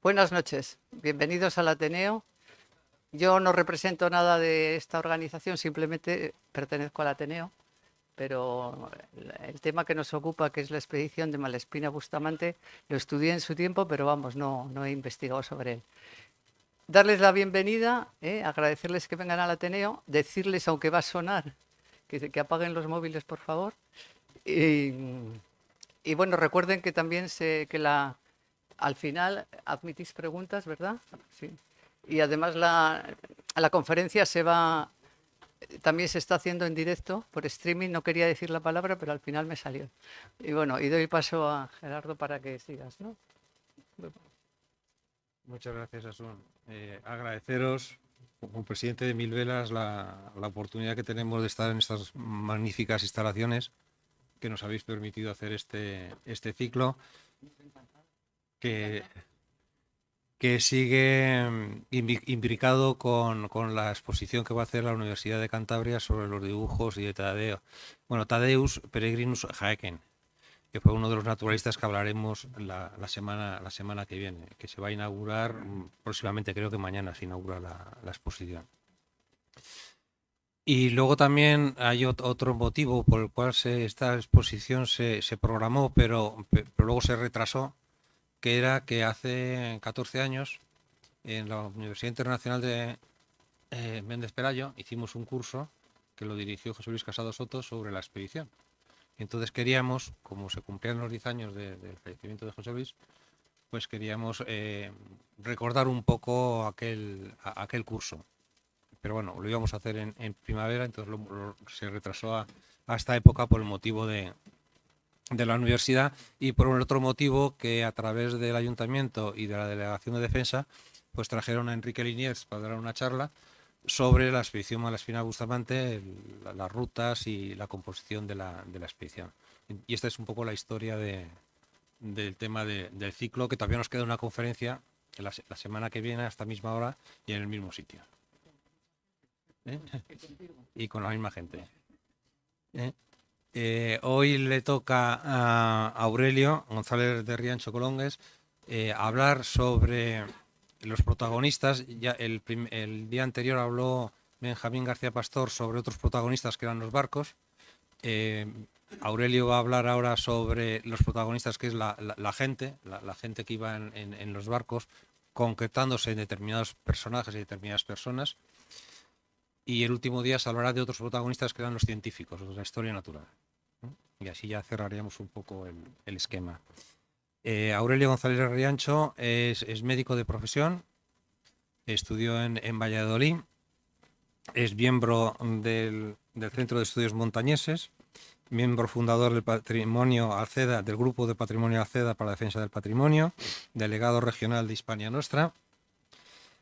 Buenas noches, bienvenidos al Ateneo. Yo no represento nada de esta organización, simplemente pertenezco al Ateneo, pero el tema que nos ocupa, que es la expedición de Malespina Bustamante, lo estudié en su tiempo, pero vamos, no he investigado sobre él. Darles la bienvenida, agradecerles que vengan al Ateneo, decirles, aunque va a sonar, que apaguen los móviles, por favor. Y, y bueno, recuerden que también al final admitís preguntas, ¿verdad? Sí. Y además la conferencia también se está haciendo en directo por streaming. No quería decir la palabra, pero al final me salió. Y bueno, y doy paso a Gerardo para que sigas, ¿no? Muchas gracias, Asun. Agradeceros, como presidente de Mil Velas, la oportunidad que tenemos de estar en estas magníficas instalaciones que nos habéis permitido hacer este ciclo que, que sigue imbricado con la exposición que va a hacer la Universidad de Cantabria sobre los dibujos y de Thaddäus Peregrinus Haeckel, que fue uno de los naturalistas que hablaremos la semana que viene, que se va a inaugurar próximamente, creo que mañana se inaugura la exposición. Y luego también hay otro motivo por el cual esta exposición se programó, pero luego se retrasó, que era que hace 14 años en la Universidad Internacional de Méndez Pelayo hicimos un curso que lo dirigió José Luis Casado Soto sobre la expedición. Entonces queríamos, como se cumplían los 10 años del fallecimiento de José Luis, pues queríamos recordar un poco aquel curso. Pero bueno, lo íbamos a hacer en primavera, entonces se retrasó a esta época por el motivo de la universidad y por otro motivo que a través del ayuntamiento y de la delegación de defensa pues trajeron a Enrique Liniers para dar una charla sobre la expedición Malespina Bustamante, las rutas y la composición de la expedición. Y esta es un poco la historia del tema del ciclo, que todavía nos queda una conferencia la semana que viene a esta misma hora y en el mismo sitio. Y con la misma gente. Hoy le toca a Aurelio González de Riancho Colongues hablar sobre los protagonistas. Ya el día anterior habló Benjamín García Pastor sobre otros protagonistas que eran los barcos. Aurelio va a hablar ahora sobre los protagonistas, que es la gente, la gente que iba en los barcos, concretándose en determinados personajes y determinadas personas. Y el último día se hablará de otros protagonistas que eran los científicos, los de la historia natural. Y así ya cerraríamos un poco el esquema. Aurelio González Riancho es médico de profesión, estudió en Valladolid, es miembro del Centro de Estudios Montañeses, miembro fundador del Patrimonio Alceda, del Grupo de Patrimonio Alceda para la Defensa del Patrimonio, delegado regional de Hispania Nostra,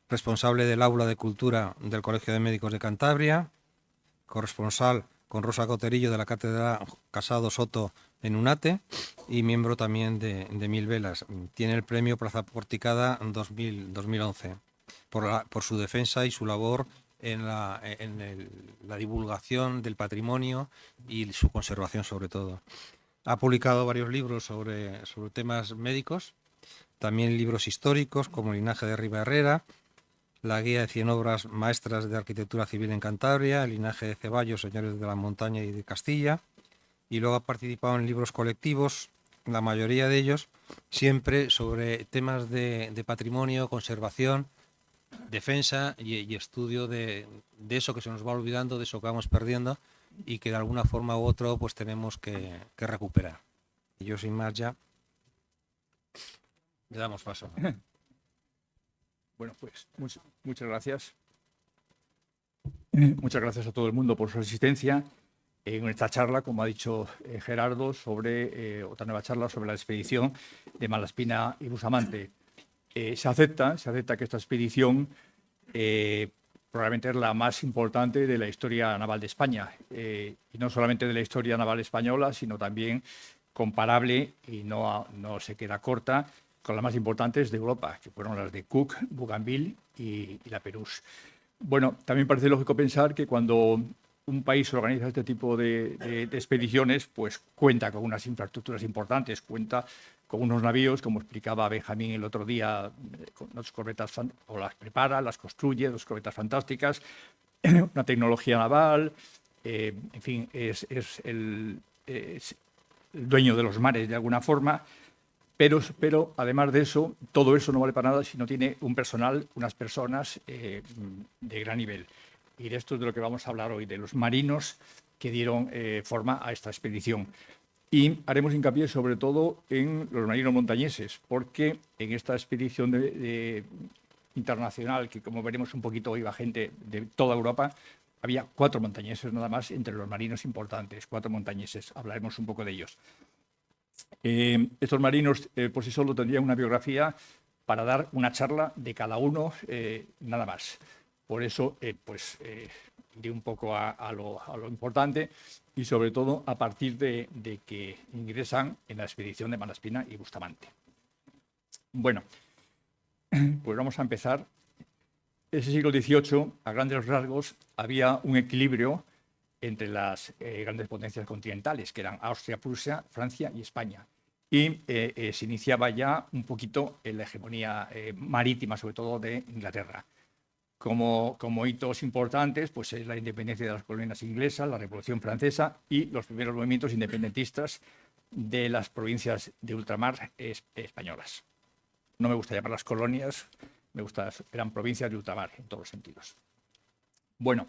responsable del Aula de Cultura del Colegio de Médicos de Cantabria, corresponsal con Rosa Coterillo de la Cátedra Casado Soto en UNATE y miembro también de Mil Velas. Tiene el premio Plaza Porticada 2011 por su defensa y su labor en la divulgación del patrimonio y su conservación sobre todo. Ha publicado varios libros sobre temas médicos, también libros históricos como Linaje de Riva Herrera, la guía de 100 obras maestras de arquitectura civil en Cantabria, el linaje de Ceballos, señores de la montaña y de Castilla, y luego ha participado en libros colectivos, la mayoría de ellos siempre sobre temas de patrimonio, conservación, defensa y estudio de eso que se nos va olvidando, de eso que vamos perdiendo y que de alguna forma u otra pues tenemos que recuperar. Y yo sin más ya le damos paso. Bueno, pues muchas gracias. Muchas gracias a todo el mundo por su asistencia en esta charla, como ha dicho Gerardo, sobre otra nueva charla sobre la expedición de Malespina y Bustamante. Se acepta que esta expedición probablemente es la más importante de la historia naval de España, y no solamente de la historia naval española, sino también comparable, y no se queda corta, con las más importantes de Europa, que fueron las de Cook, Bougainville y la Perús. Bueno, también parece lógico pensar que cuando un país organiza este tipo de expediciones, pues cuenta con unas infraestructuras importantes, cuenta con unos navíos, como explicaba Benjamín el otro día, dos corbetas, o las prepara, las construye, dos corbetas fantásticas, una tecnología naval, en fin, es el dueño de los mares de alguna forma, pero además de eso, todo eso no vale para nada si no tiene un personal, unas personas de gran nivel. Y de esto es de lo que vamos a hablar hoy, de los marinos que dieron forma a esta expedición. Y haremos hincapié sobre todo en los marinos montañeses, porque en esta expedición internacional, que como veremos un poquito iba gente de toda Europa, había 4 montañeses nada más entre los marinos importantes, 4 montañeses, hablaremos un poco de ellos. Estos marinos por sí solos tendrían una biografía para dar una charla de cada uno, nada más. Por eso, iré un poco a lo importante y sobre todo a partir de que ingresan en la expedición de Malaspina y Bustamante. Bueno, pues vamos a empezar. Ese siglo XVIII, a grandes rasgos, había un equilibrio entre las grandes potencias continentales, que eran Austria, Prusia, Francia y España. Y se iniciaba ya un poquito en la hegemonía marítima, sobre todo de Inglaterra. Como hitos importantes, pues es la independencia de las colonias inglesas, la Revolución Francesa y los primeros movimientos independentistas de las provincias de ultramar españolas. No me gusta llamarlas colonias, eran provincias de ultramar en todos los sentidos. Bueno,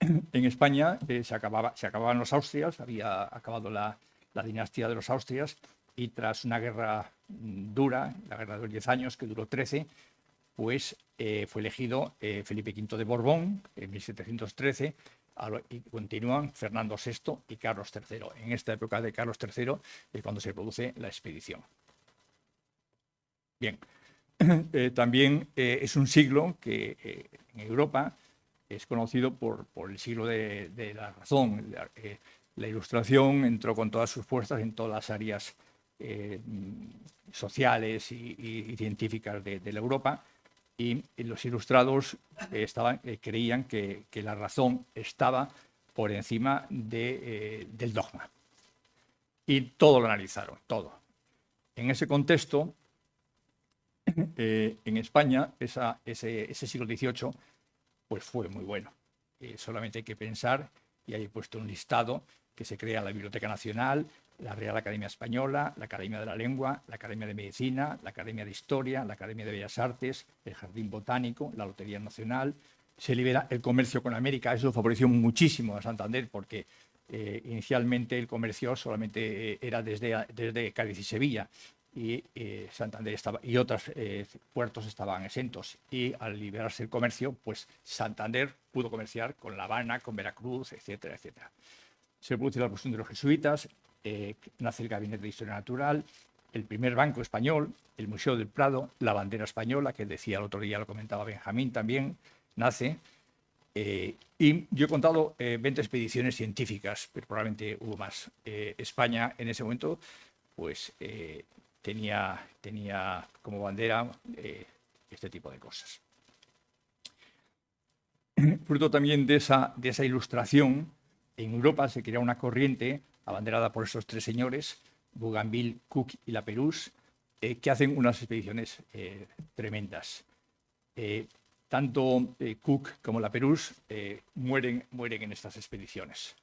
en España se acababan los Austrias, había acabado la dinastía de los Austrias y tras una guerra dura, la guerra de los 10 años, que duró 13, pues fue elegido Felipe V de Borbón en 1713 y continúan Fernando VI y Carlos III. En esta época de Carlos III es cuando se produce la expedición. Bien, también es un siglo que en Europa es conocido por el siglo de la razón. La Ilustración entró con todas sus fuerzas en todas las áreas sociales y científicas de la Europa, y los ilustrados creían que la razón estaba por encima del dogma. Y todo lo analizaron, todo. En ese contexto, en España, ese siglo XVIII, pues fue muy bueno. Solamente hay que pensar, y ahí he puesto un listado, que se crea la Biblioteca Nacional, la Real Academia Española, la Academia de la Lengua, la Academia de Medicina, la Academia de Historia, la Academia de Bellas Artes, el Jardín Botánico, la Lotería Nacional. Se libera el comercio con América. Eso favoreció muchísimo a Santander porque inicialmente el comercio solamente era desde Cádiz y Sevilla, y Santander y otros puertos estaban exentos, y al liberarse el comercio, pues Santander pudo comerciar con La Habana, con Veracruz, etcétera, etcétera. Se produce la expulsión de los jesuitas, nace el Gabinete de Historia Natural, el primer banco español, el Museo del Prado, la bandera española, que decía el otro día, lo comentaba Benjamín también, nace. Y yo he contado 20 expediciones científicas, pero probablemente hubo más. España en ese momento pues tenía como bandera este tipo de cosas. Fruto también de esa ilustración, en Europa se crea una corriente abanderada por esos 3 señores, Bougainville, Cook y Lapérouse, que hacen unas expediciones tremendas. Tanto Cook como Lapérouse mueren en estas expediciones.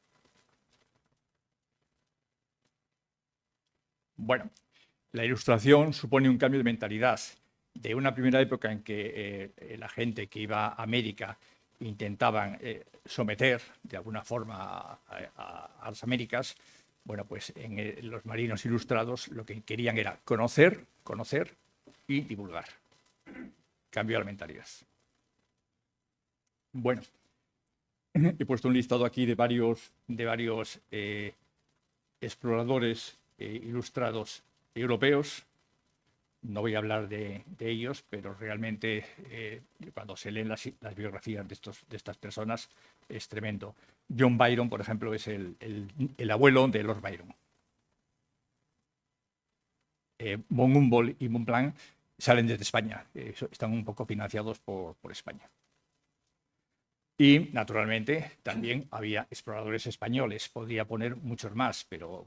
Bueno, la Ilustración supone un cambio de mentalidad de una primera época en que la gente que iba a América intentaban someter de alguna forma a las Américas. Bueno, pues en los marinos ilustrados lo que querían era conocer y divulgar. Cambio de la mentalidad. Bueno, he puesto un listado aquí de varios exploradores ilustrados europeos. No voy a hablar de ellos, pero realmente cuando se leen las biografías de estas personas es tremendo. John Byron, por ejemplo, es el abuelo de Lord Byron. Von Humboldt y Bonpland salen desde España, están un poco financiados por España. Y, naturalmente, también había exploradores españoles. Podría poner muchos más, pero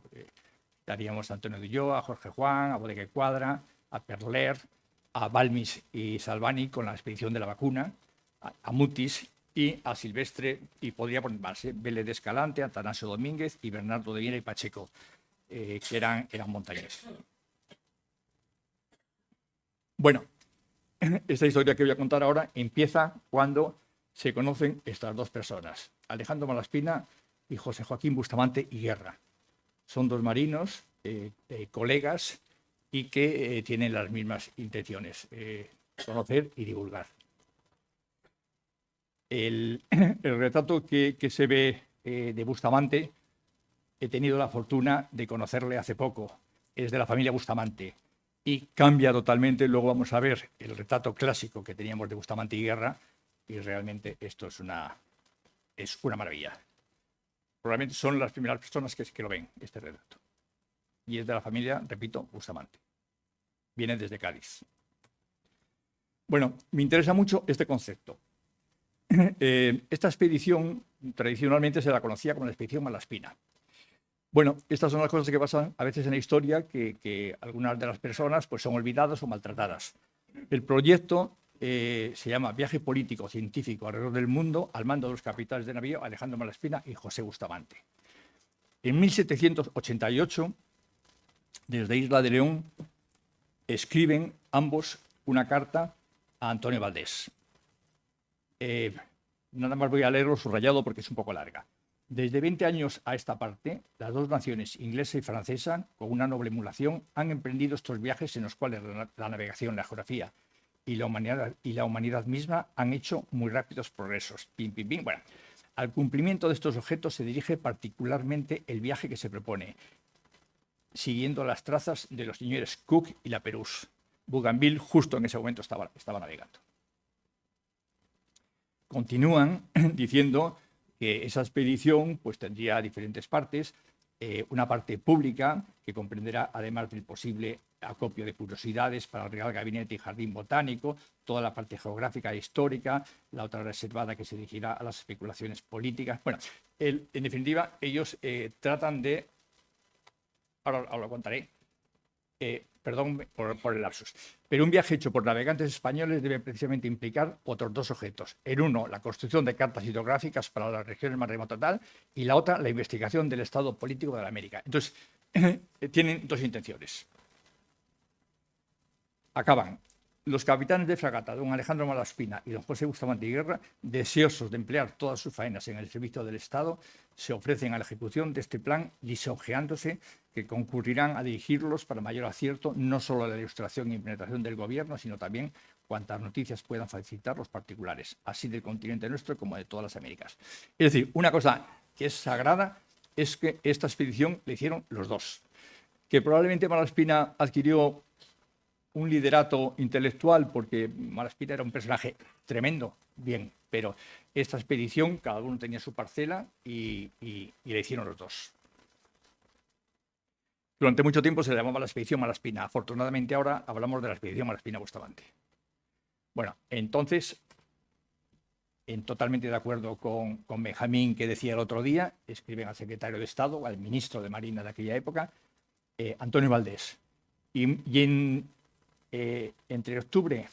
daríamos a Antonio de Ulloa, a Jorge Juan, a Bodega y Cuadra, a Perler, a Balmis y Salvani con la expedición de la vacuna, a Mutis y a Silvestre, y podría poner más, Vélez de Escalante, Atanasio Domínguez y Bernardo de Viera y Pacheco, que eran montañeses. Bueno, esta historia que voy a contar ahora empieza cuando se conocen estas dos personas, Alejandro Malaspina y José Joaquín Bustamante y Guerra. Son dos marinos, colegas, y que tienen las mismas intenciones, conocer y divulgar. El retrato que se ve de Bustamante, he tenido la fortuna de conocerle hace poco, es de la familia Bustamante, y cambia totalmente. Luego vamos a ver el retrato clásico que teníamos de Bustamante y Guerra, y realmente esto es una maravilla. Probablemente son las primeras personas que lo ven, este retrato. Y es de la familia, repito, Bustamante. Viene desde Cádiz. Bueno, me interesa mucho este concepto. Esta expedición tradicionalmente se la conocía como la expedición Malaspina. Bueno, estas son las cosas que pasan a veces en la historia, que algunas de las personas pues, son olvidadas o maltratadas. El proyecto se llama Viaje Político Científico alrededor del mundo al mando de los capitanes de navío Alejandro Malaspina y José Bustamante. En 1788, desde Isla de León, escriben ambos una carta a Antonio Valdés. Nada más voy a leerlo subrayado porque es un poco larga. Desde 20 años a esta parte, las dos naciones, inglesa y francesa, con una noble emulación, han emprendido estos viajes en los cuales la navegación, la geografía y la humanidad misma han hecho muy rápidos progresos. Pim, pim, pim. Bueno, al cumplimiento de estos objetos se dirige particularmente el viaje que se propone, siguiendo las trazas de los señores Cook y La Pérouse. Bougainville justo en ese momento estaba navegando. Continúan diciendo que esa expedición pues, tendría diferentes partes, una parte pública que comprenderá, además del posible acopio de curiosidades para el Real Gabinete y Jardín Botánico, toda la parte geográfica e histórica, la otra reservada que se dirigirá a las especulaciones políticas. Bueno, en definitiva, ellos tratan de... Ahora lo contaré. Perdón por el lapsus. Pero un viaje hecho por navegantes españoles debe precisamente implicar otros dos objetos. En uno, la construcción de cartas hidrográficas para las regiones más remotas tal, y la otra, la investigación del estado político de la América. Entonces, tienen dos intenciones. Acaban los capitanes de fragata, don Alejandro Malaspina y don José Bustamante y Guerra, deseosos de emplear todas sus faenas en el servicio del Estado, se ofrecen a la ejecución de este plan lisonjeándose que concurrirán a dirigirlos para mayor acierto no solo a la ilustración e implementación del gobierno, sino también cuantas noticias puedan facilitar los particulares, así del continente nuestro como de todas las Américas. Es decir, una cosa que es sagrada es que esta expedición la hicieron los dos. Que probablemente Malaspina adquirió un liderato intelectual porque Malaspina era un personaje tremendo, bien, pero esta expedición cada uno tenía su parcela y la hicieron los dos. Durante mucho tiempo se le llamaba la expedición Malaspina. Afortunadamente ahora hablamos de la expedición Malaspina-Bustamante. Bueno, entonces, totalmente de acuerdo con Benjamín, que decía el otro día, escriben al secretario de Estado, al ministro de Marina de aquella época, Antonio Valdés. Entre octubre,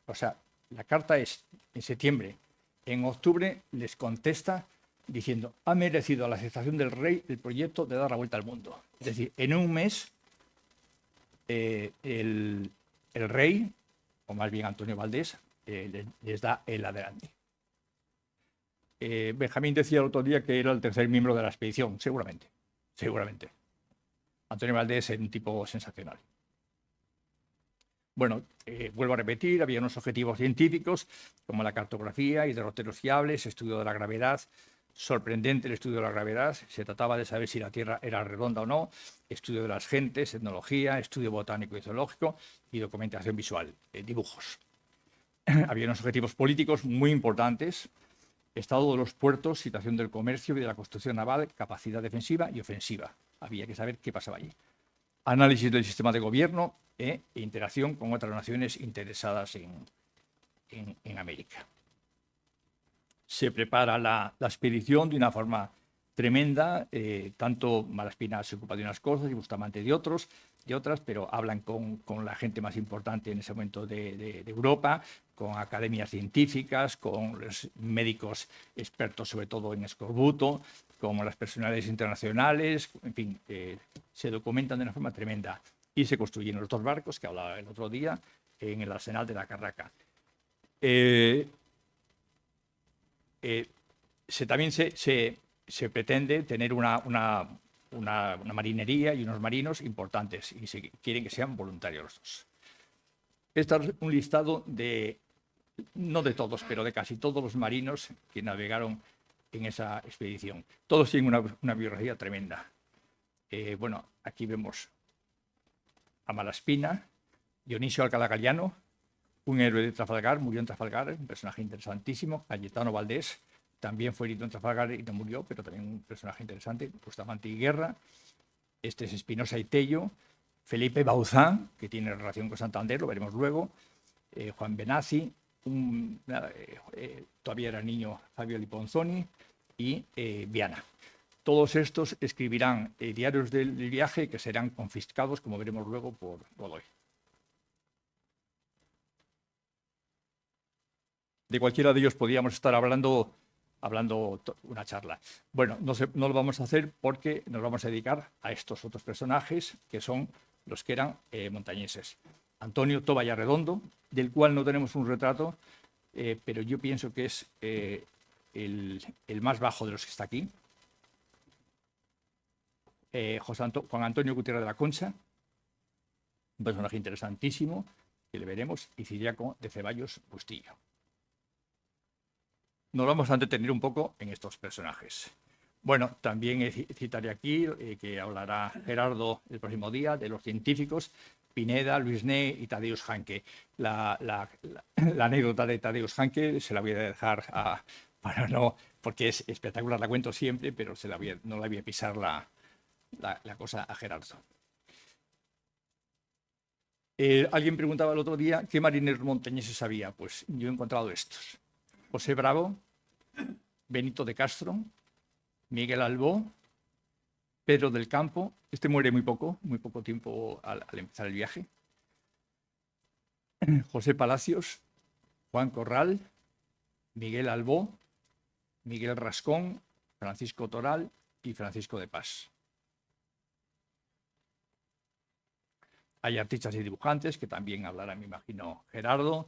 o sea, la carta es en septiembre, en octubre les contesta diciendo: ha merecido la aceptación del rey el proyecto de dar la vuelta al mundo. Es decir, en un mes el rey, o más bien Antonio Valdés, les da el adelante. Benjamín decía el otro día que era el tercer miembro de la expedición, seguramente. Antonio Valdés es un tipo sensacional. Bueno, vuelvo a repetir, había unos objetivos científicos como la cartografía y derroteros fiables, estudio de la gravedad, sorprendente el estudio de la gravedad, se trataba de saber si la Tierra era redonda o no, estudio de las gentes, etnología, estudio botánico y zoológico y documentación visual, dibujos. Había unos objetivos políticos muy importantes, estado de los puertos, situación del comercio y de la construcción naval, capacidad defensiva y ofensiva. Había que saber qué pasaba allí. Análisis del sistema de gobierno e interacción con otras naciones interesadas en América. Se prepara la expedición de una forma tremenda. Tanto Malaspina se ocupa de unas cosas y Bustamante de otras, pero hablan con la gente más importante en ese momento de Europa, con academias científicas, con los médicos expertos sobre todo en escorbuto, con las personalidades internacionales, en fin, se documentan de una forma tremenda. Y se construyen los 2 barcos que hablaba el otro día en el arsenal de la Carraca. También se pretende tener una marinería y unos marinos importantes y se quieren que sean voluntarios los 2. Este es un listado no de todos, pero de casi todos los marinos que navegaron en esa expedición. Todos tienen una biografía tremenda. Bueno, aquí vemos a Malaspina, Dionisio Alcalá Galiano, un héroe de Trafalgar, murió en Trafalgar, un personaje interesantísimo. Cayetano Valdés también fue herido en Trafalgar y no murió, pero también un personaje interesante. Bustamante y Guerra. Este es Espinosa y Tello. Felipe Bauzán, que tiene relación con Santander, lo veremos luego. Juan Benassi, todavía era niño Fabio Liponzoni y Viana. Todos estos escribirán diarios del viaje que serán confiscados, como veremos luego, por Godoy. De cualquiera de ellos podíamos estar hablando una charla. Bueno, no lo vamos a hacer porque nos vamos a dedicar a estos otros personajes que son los que eran montañeses. Antonio Toballa Redondo, del cual no tenemos un retrato, pero yo pienso que es el más bajo de los que está aquí. Juan Antonio Gutiérrez de la Concha, un personaje interesantísimo que le veremos, y Ciriaco de Ceballos Bustillo. Nos vamos a detener un poco en estos personajes. Bueno, también citaré aquí que hablará Gerardo el próximo día de los científicos Pineda, Luis Ney y Tadeusz Hanke. La anécdota de Tadeusz Hanke se la voy a dejar porque es espectacular, la cuento siempre, pero no la voy a pisar la cosa a Gerardo. Alguien preguntaba el otro día qué marineros montañeses había. Pues yo he encontrado estos: José Bravo, Benito de Castro, Miguel Albó, Pedro del Campo. Este muere muy poco tiempo al empezar el viaje. José Palacios, Juan Corral, Miguel Albó, Miguel Rascón, Francisco Toral y Francisco de Paz. Hay artistas y dibujantes que también hablará, me imagino, Gerardo.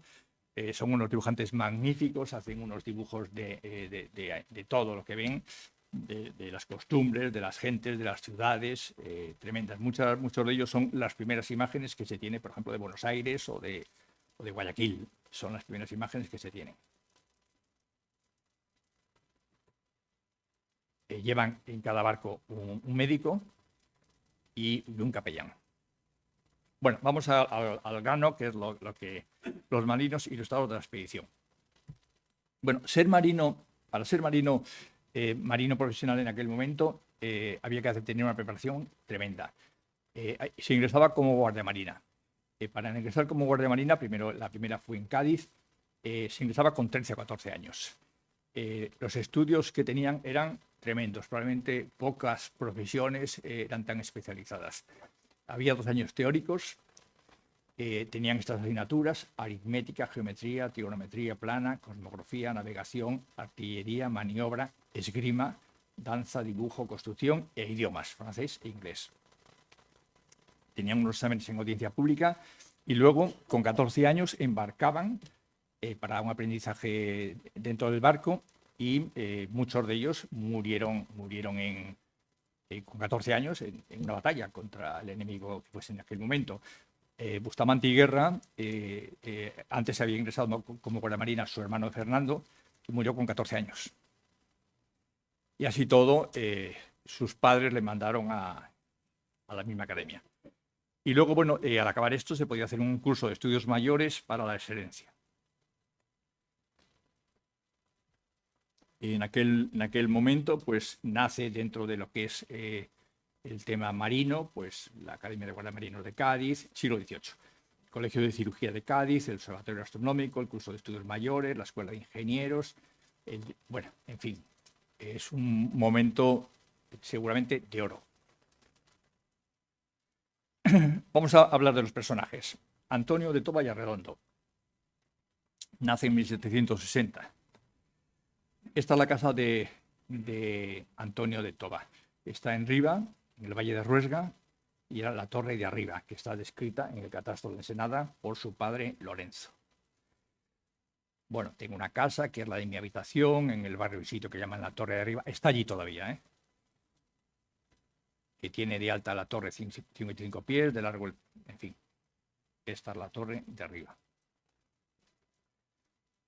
Son unos dibujantes magníficos, hacen unos dibujos de todo lo que ven, de las costumbres, de las gentes, de las ciudades, tremendas. Muchos de ellos son las primeras imágenes que se tiene, por ejemplo, de Buenos Aires o de Guayaquil. Son las primeras imágenes que se tienen. Llevan en cada barco un médico y un capellán. Bueno, vamos al grano, que es lo que los marinos ilustrados de la expedición. Bueno, para ser marino profesional en aquel momento, había que tener una preparación tremenda. Se ingresaba como guardiamarina. Para ingresar como guardiamarina, la primera fue en Cádiz, se ingresaba con 13 o 14 años. Los estudios que tenían eran tremendos, probablemente pocas profesiones eran tan especializadas. Había 2 años teóricos, tenían estas asignaturas: aritmética, geometría, trigonometría plana, cosmografía, navegación, artillería, maniobra, esgrima, danza, dibujo, construcción e idiomas, francés e inglés. Tenían unos exámenes en audiencia pública y luego, con 14 años, embarcaban para un aprendizaje dentro del barco y muchos de ellos murieron con 14 años en una batalla contra el enemigo que fuese en aquel momento. Bustamante y Guerra, antes había ingresado como guardiamarina su hermano Fernando, que murió con 14 años. Y así todo, sus padres le mandaron a la misma academia. Y luego, bueno, al acabar esto se podía hacer un curso de estudios mayores para la excelencia. En aquel momento, pues nace dentro de lo que es el tema marino, pues la Academia de Guardiamarinos de Cádiz, siglo XVIII. El Colegio de Cirugía de Cádiz, el Observatorio Astronómico, el curso de estudios mayores, la Escuela de Ingenieros. Bueno, en fin, es un momento seguramente de oro. Vamos a hablar de los personajes. Antonio de Toba y Arredondo. Nace en 1760. Esta es la casa de Antonio de Toba. Está en Riva, en el Valle de Ruesga, y era la Torre de Arriba, que está descrita en el Catastro de Ensenada por su padre Lorenzo. Bueno, tengo una casa que es la de mi habitación, en el barrio y sitio que llaman la Torre de Arriba. Está allí todavía, ¿eh? Que tiene de alta la torre 55 pies, de largo, en fin. Esta es la Torre de Arriba.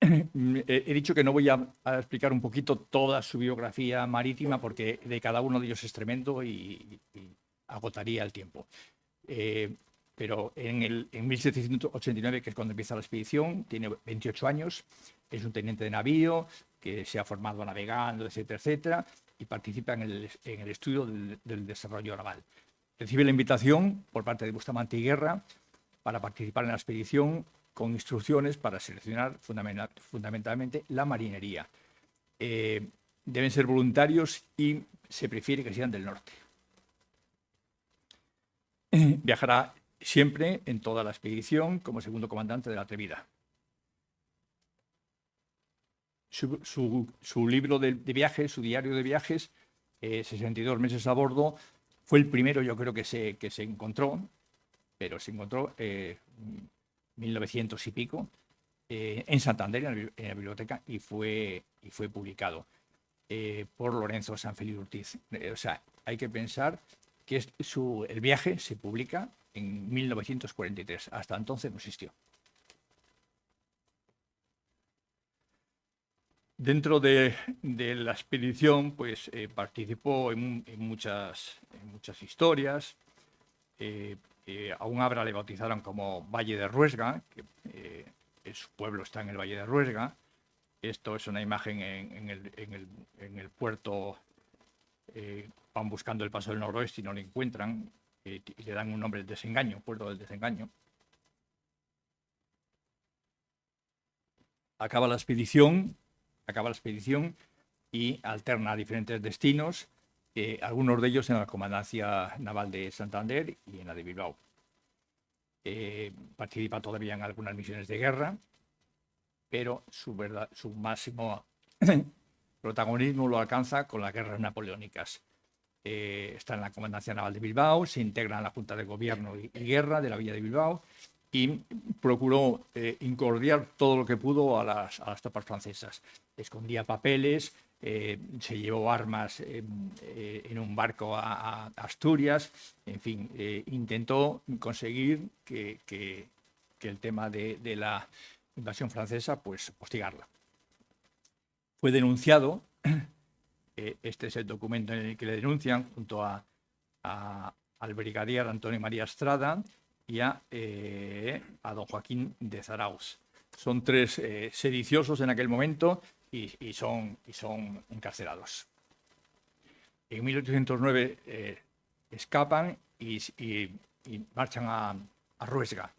He dicho que no voy a explicar un poquito toda su biografía marítima porque de cada uno de ellos es tremendo y agotaría el tiempo. Pero en 1789, que es cuando empieza la expedición, tiene 28 años, es un teniente de navío que se ha formado navegando, etcétera, etcétera, y participa en el estudio del desarrollo naval. Recibe la invitación por parte de Bustamante y Guerra para participar en la expedición con instrucciones para seleccionar fundamentalmente la marinería. Deben ser voluntarios y se prefiere que sean del norte. Viajará siempre en toda la expedición como segundo comandante de la Atrevida. Su libro de viajes, su diario de viajes, 62 meses a bordo, fue el primero, yo creo, que se encontró, pero se encontró 1900 y pico, en Santander, en la biblioteca, y fue publicado por Lorenzo Sanfeliu Ortiz. O sea, hay que pensar que el viaje se publica en 1943. Hasta entonces no existió. Dentro de la expedición, pues participó en muchas historias. A un Abra le bautizaron como Valle de Ruesga, que su pueblo está en el Valle de Ruesga. Esto es una imagen en el puerto. Van buscando el paso del noroeste y no lo encuentran, y le dan un nombre, el Desengaño, Puerto del Desengaño. Acaba la expedición y alterna diferentes destinos, algunos de ellos en la Comandancia Naval de Santander y en la de Bilbao. Participa todavía en algunas misiones de guerra, pero su máximo protagonismo lo alcanza con las guerras napoleónicas. Está en la Comandancia Naval de Bilbao, se integra en la Junta de Gobierno y Guerra de la Villa de Bilbao y procuró incordiar todo lo que pudo a las tropas francesas. Escondía papeles, se llevó armas en un barco a Asturias, en fin, intentó conseguir que el tema de la invasión francesa, pues hostigarla. Fue denunciado. Este es el documento en el que le denuncian junto al brigadier Antonio María Estrada y a don Joaquín de Zarauz. Son tres sediciosos en aquel momento y son encarcelados. En 1809 escapan y marchan a Ruesga.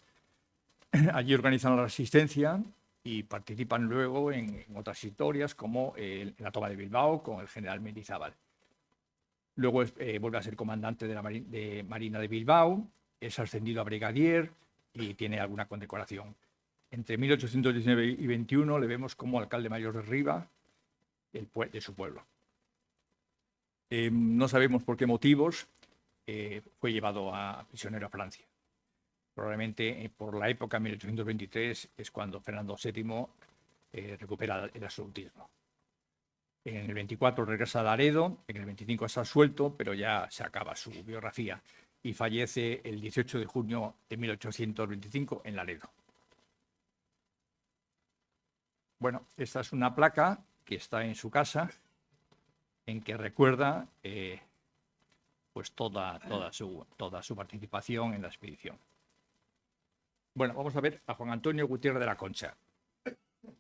Allí organizan la resistencia y participan luego en otras historias, como en la toma de Bilbao con el general Mendizábal. Luego vuelve a ser comandante de la Marina de Bilbao, es ascendido a brigadier y tiene alguna condecoración. Entre 1819 y 21 le vemos como alcalde mayor de Riva, de su pueblo. No sabemos por qué motivos fue llevado prisionero a Francia. Probablemente por la época, 1823, es cuando Fernando VII recupera el absolutismo. En el 24 regresa a Laredo, en el 25 está suelto, pero ya se acaba su biografía y fallece el 18 de junio de 1825 en Laredo. Bueno, esta es una placa que está en su casa, en que recuerda pues toda su participación en la expedición. Bueno, vamos a ver a Juan Antonio Gutiérrez de la Concha,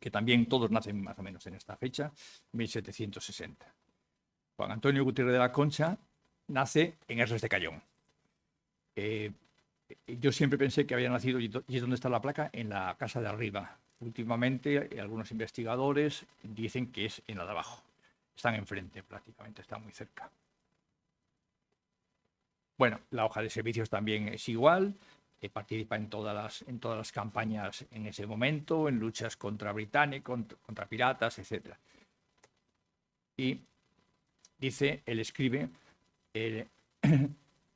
que también todos nacen más o menos en esta fecha, 1760. Juan Antonio Gutiérrez de la Concha nace en Erres de Cayón. Yo siempre pensé que había nacido, y es donde está la placa, en la casa de arriba. Últimamente, algunos investigadores dicen que es en la de abajo. Están enfrente prácticamente, están muy cerca. Bueno, la hoja de servicios también es igual. Participa en todas las campañas en ese momento, en luchas contra británicos, contra piratas, etc. Y dice, él escribe, el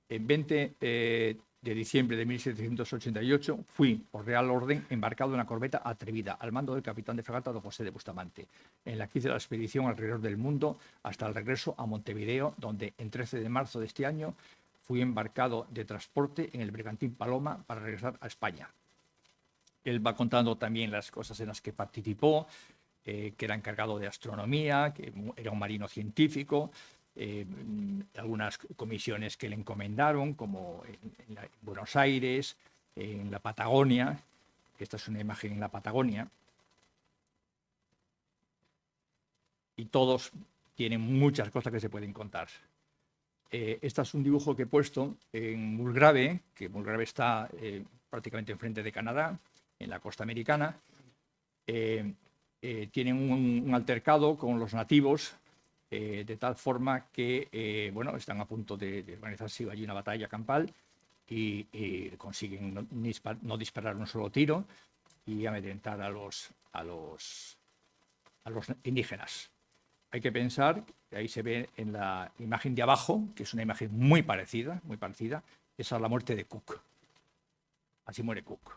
20 de diciembre de 1788 fui, por real orden, embarcado en una corbeta atrevida, al mando del capitán de fragata don José de Bustamante, en la que hice la expedición alrededor del mundo hasta el regreso a Montevideo, donde en 13 de marzo de este año fui embarcado de transporte en el bergantín Paloma para regresar a España. Él va contando también las cosas en las que participó, que era encargado de astronomía, que era un marino científico, algunas comisiones que le encomendaron, como en Buenos Aires, en la Patagonia. Esta es una imagen en la Patagonia. Y todos tienen muchas cosas que se pueden contar. Este es un dibujo que he puesto en Mulgrave, que Mulgrave está prácticamente enfrente de Canadá, en la costa americana. Tienen un altercado con los nativos, de tal forma que bueno, están a punto de organizarse allí una batalla campal y consiguen no disparar un solo tiro y amedrentar a los indígenas. Hay que pensar, que ahí se ve en la imagen de abajo, que es una imagen muy parecida, esa es la muerte de Cook. Así muere Cook.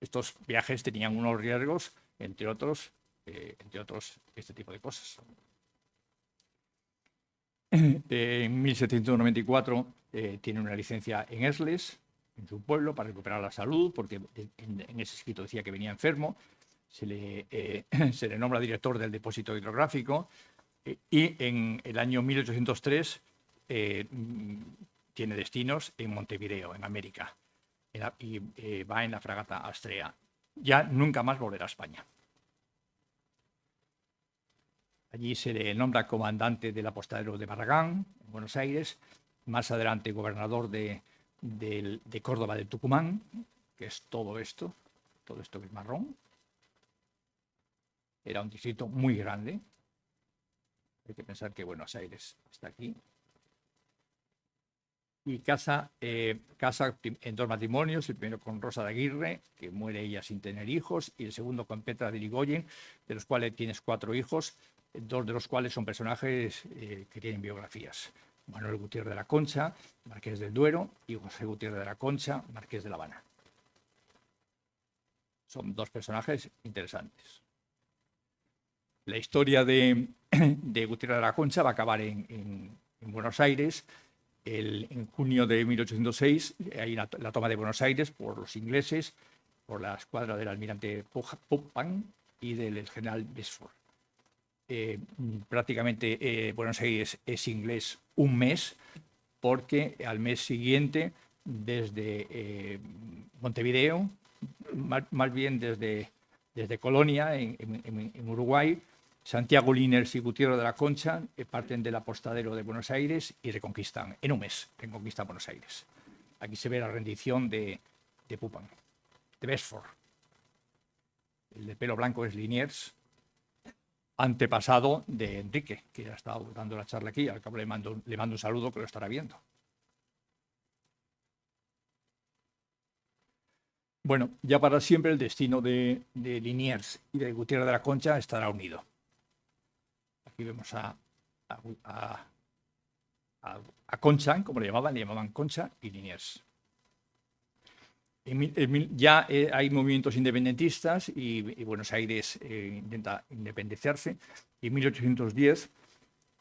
Estos viajes tenían unos riesgos, entre otros este tipo de cosas. En 1794 tiene una licencia en Esles, en su pueblo, para recuperar la salud, porque en ese escrito decía que venía enfermo. Se le nombra director del depósito hidrográfico y en el año 1803 tiene destinos en Montevideo, en América, y va en la fragata Astrea. Ya nunca más volverá a España. Allí se le nombra comandante del apostadero de Barragán, en Buenos Aires, más adelante gobernador de Córdoba de Tucumán, que es todo esto que es marrón. Era un distrito muy grande. Hay que pensar que Buenos Aires está aquí. Y casa en dos matrimonios, el primero con Rosa de Aguirre, que muere ella sin tener hijos, y el segundo con Petra de Irigoyen, de los cuales tienes 4 hijos, 2 de los cuales son personajes que tienen biografías. Manuel Gutiérrez de la Concha, marqués del Duero, y José Gutiérrez de la Concha, marqués de La Habana. Son 2 personajes interesantes. La historia de Gutiérrez de la Concha va a acabar en Buenos Aires. En junio de 1806 hay la toma de Buenos Aires por los ingleses, por la escuadra del almirante Popham y del general Beresford. Prácticamente Buenos Aires es inglés un mes, porque al mes siguiente, desde Montevideo, más bien desde Colonia, en Uruguay, Santiago Liniers y Gutiérrez de la Concha parten del apostadero de Buenos Aires y reconquistan, en un mes, reconquistan Buenos Aires. Aquí se ve la rendición de Popham, de Beresford. El de pelo blanco es Liniers, antepasado de Enrique, que ya ha estado dando la charla aquí. Al cabo le mando un saludo, que lo estará viendo. Bueno, ya para siempre el destino de Liniers y de Gutiérrez de la Concha estará unido. Aquí vemos a Concha, como le llamaban Concha y Liniers. Ya hay movimientos independentistas y Buenos Aires intenta independizarse. En 1810,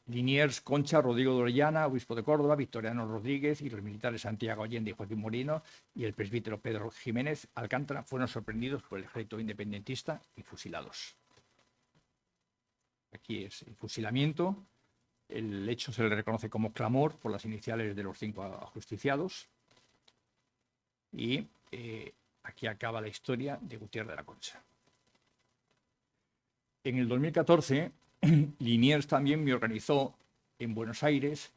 Liniers, Concha, Rodrigo de Orellana, obispo de Córdoba, Victoriano Rodríguez y los militares Santiago Allende y Joaquín Moreno y el presbítero Pedro Jiménez Alcántara fueron sorprendidos por el ejército independentista y fusilados. Aquí es el fusilamiento. El hecho se le reconoce como clamor por las iniciales de los 5 ajusticiados. Y aquí acaba la historia de Gutiérrez de la Concha. En el 2014, Liniers también me organizó en Buenos Aires,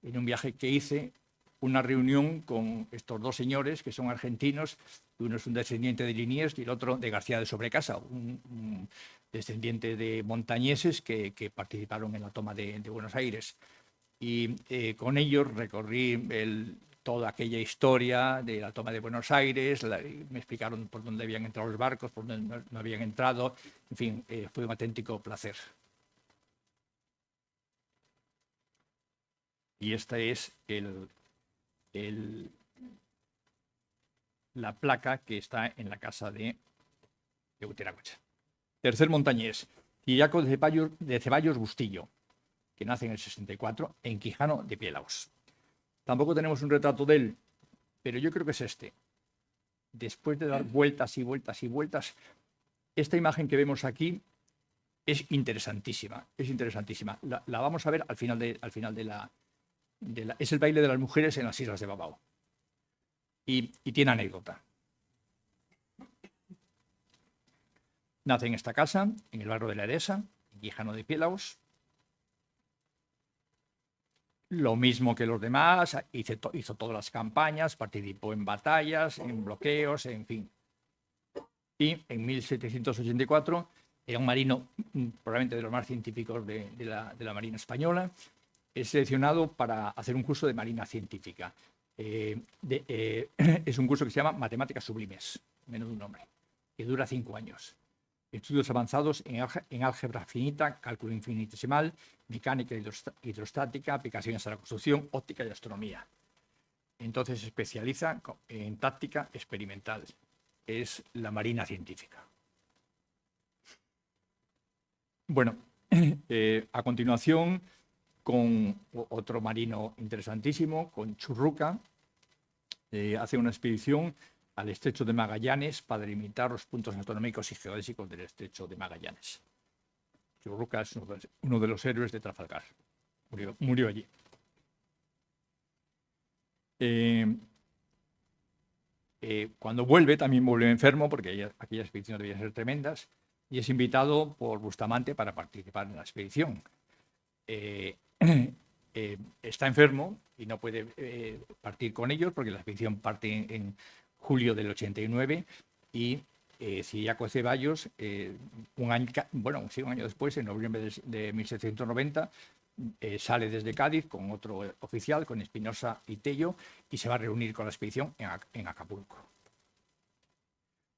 en un viaje que hice, una reunión con estos 2 señores que son argentinos. Uno es un descendiente de Liniers y el otro de García de Sobrecasa, un descendiente de montañeses que participaron en la toma de Buenos Aires. y con ellos recorrí toda aquella historia de la toma de Buenos Aires, me explicaron por dónde habían entrado los barcos, por dónde no habían entrado, en fin, fue un auténtico placer. Y esta es la placa que está en la casa de Euteracocha. Tercer montañés, Ciriaco de Ceballos Bustillo, que nace en el 64 en Quijano de Piélaos. Tampoco tenemos un retrato de él, pero yo creo que es este. Después de dar vueltas y vueltas y vueltas, esta imagen que vemos aquí es interesantísima, es interesantísima. La vamos a ver al final de la... Es el baile de las mujeres en las islas de Babao. Y tiene anécdota. Nace en esta casa, en el barrio de la Edesa, en Quijano de Piélaos. Lo mismo que los demás, hizo todas las campañas, participó en batallas, en bloqueos, en fin. Y en 1784 era un marino, probablemente de los más científicos de la Marina Española, es seleccionado para hacer un curso de Marina Científica. Es un curso que se llama Matemáticas Sublimes, menudo nombre, que dura 5 años. Estudios avanzados en álgebra finita, cálculo infinitesimal, mecánica hidrostática, aplicaciones a la construcción, óptica y astronomía. Entonces se especializa en táctica experimental. Es la Marina Científica. Bueno, a continuación, con otro marino interesantísimo, con Churruca, hace una expedición al Estrecho de Magallanes para delimitar los puntos astronómicos y geodésicos del Estrecho de Magallanes. Churruca es uno de los héroes de Trafalgar. Murió allí. Cuando vuelve, también vuelve enfermo, porque aquellas expediciones debían ser tremendas, y es invitado por Bustamante para participar en la expedición. Está enfermo y no puede partir con ellos, porque la expedición parte en julio del 89, y Ciriaco de Ceballos, un año después, en noviembre de 1790, sale desde Cádiz con otro oficial, con Espinosa y Tello, y se va a reunir con la expedición en Acapulco.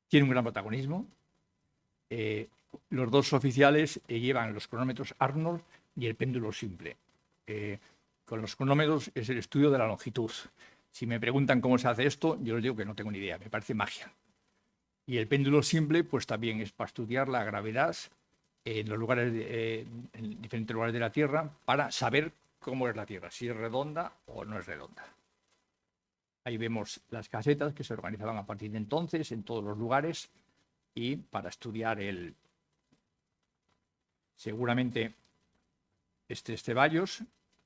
Tiene un gran protagonismo. Los dos oficiales llevan los cronómetros Arnold y el péndulo simple. Con los cronómetros es el estudio de la longitud. Si me preguntan cómo se hace esto, yo les digo que no tengo ni idea, me parece magia. Y el péndulo simple, pues también es para estudiar la gravedad en diferentes lugares de la Tierra, para saber cómo es la Tierra, si es redonda o no es redonda. Ahí vemos las casetas que se organizaban a partir de entonces en todos los lugares, y para estudiar seguramente este es Ceballos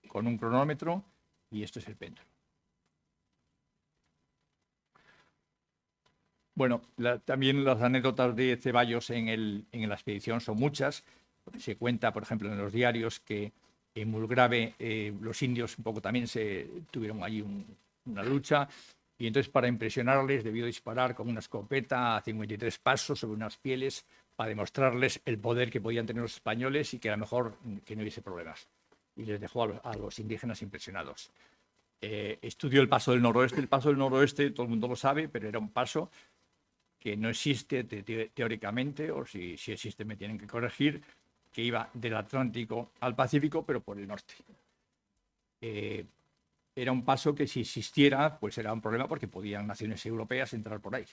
con un cronómetro, y esto es el péndulo. Bueno, también las anécdotas de Ceballos en la expedición son muchas. Se cuenta, por ejemplo, en los diarios que en Mulgrave los indios un poco también tuvieron allí una lucha, y entonces para impresionarles debió disparar con una escopeta a 53 pasos sobre unas pieles para demostrarles el poder que podían tener los españoles y que era mejor que no hubiese problemas. Y les dejó a los indígenas impresionados. Estudió el paso del noroeste. El paso del noroeste todo el mundo lo sabe, pero era un paso que no existe teóricamente, o si existe me tienen que corregir, que iba del Atlántico al Pacífico, pero por el norte. Era un paso que, si existiera, pues era un problema, porque podían naciones europeas entrar por ahí.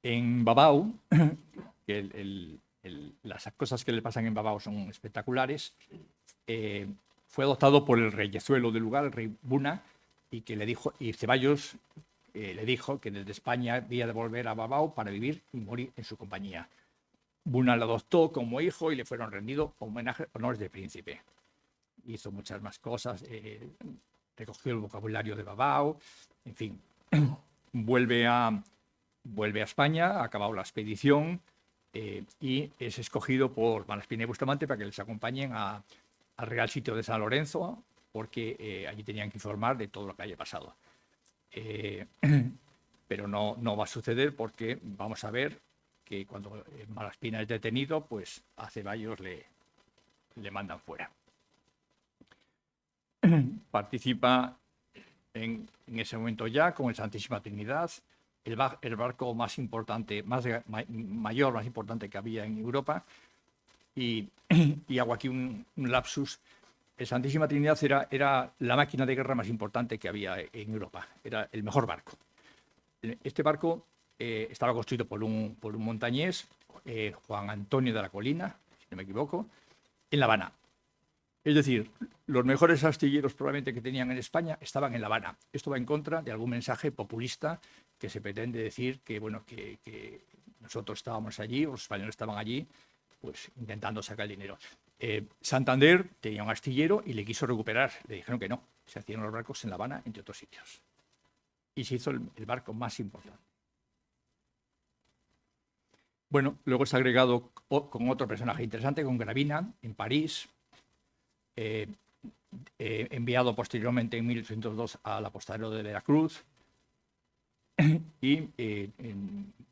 En Babao, que las cosas que le pasan en Babao son espectaculares, fue adoptado por el reyezuelo del lugar, el rey Buna, y Ceballos le dijo que desde España había de volver a Babao para vivir y morir en su compañía. Buna lo adoptó como hijo y le fueron rendidos honores de príncipe. Hizo muchas más cosas, recogió el vocabulario de Babao, en fin. Vuelve a España, ha acabado la expedición, y es escogido por Malaspina y Bustamante para que les acompañen al Real Sitio de San Lorenzo, porque allí tenían que informar de todo lo que haya pasado. Pero no va a suceder, porque vamos a ver que cuando Malaspina es detenido, pues a Ceballos le mandan fuera. participa en ese momento ya con el Santísima Trinidad, el barco más importante, mayor, más importante que había en Europa. Y hago aquí un lapsus. El Santísima Trinidad era la máquina de guerra más importante que había en Europa. Era el mejor barco. Este barco estaba construido por un montañés, Juan Antonio de la Colina, si no me equivoco, en La Habana. Es decir, los mejores astilleros probablemente que tenían en España estaban en La Habana. Esto va en contra de algún mensaje populista que se pretende decir que, bueno, que nosotros estábamos allí, o los españoles estaban allí, pues intentando sacar el dinero. Santander tenía un astillero y le quiso recuperar. Le dijeron que no, se hacían los barcos en La Habana, entre otros sitios. Y se hizo el barco más importante. Bueno, luego está agregado con otro personaje interesante, con Gravina, en París, enviado posteriormente en 1802 al apostadero de Veracruz, y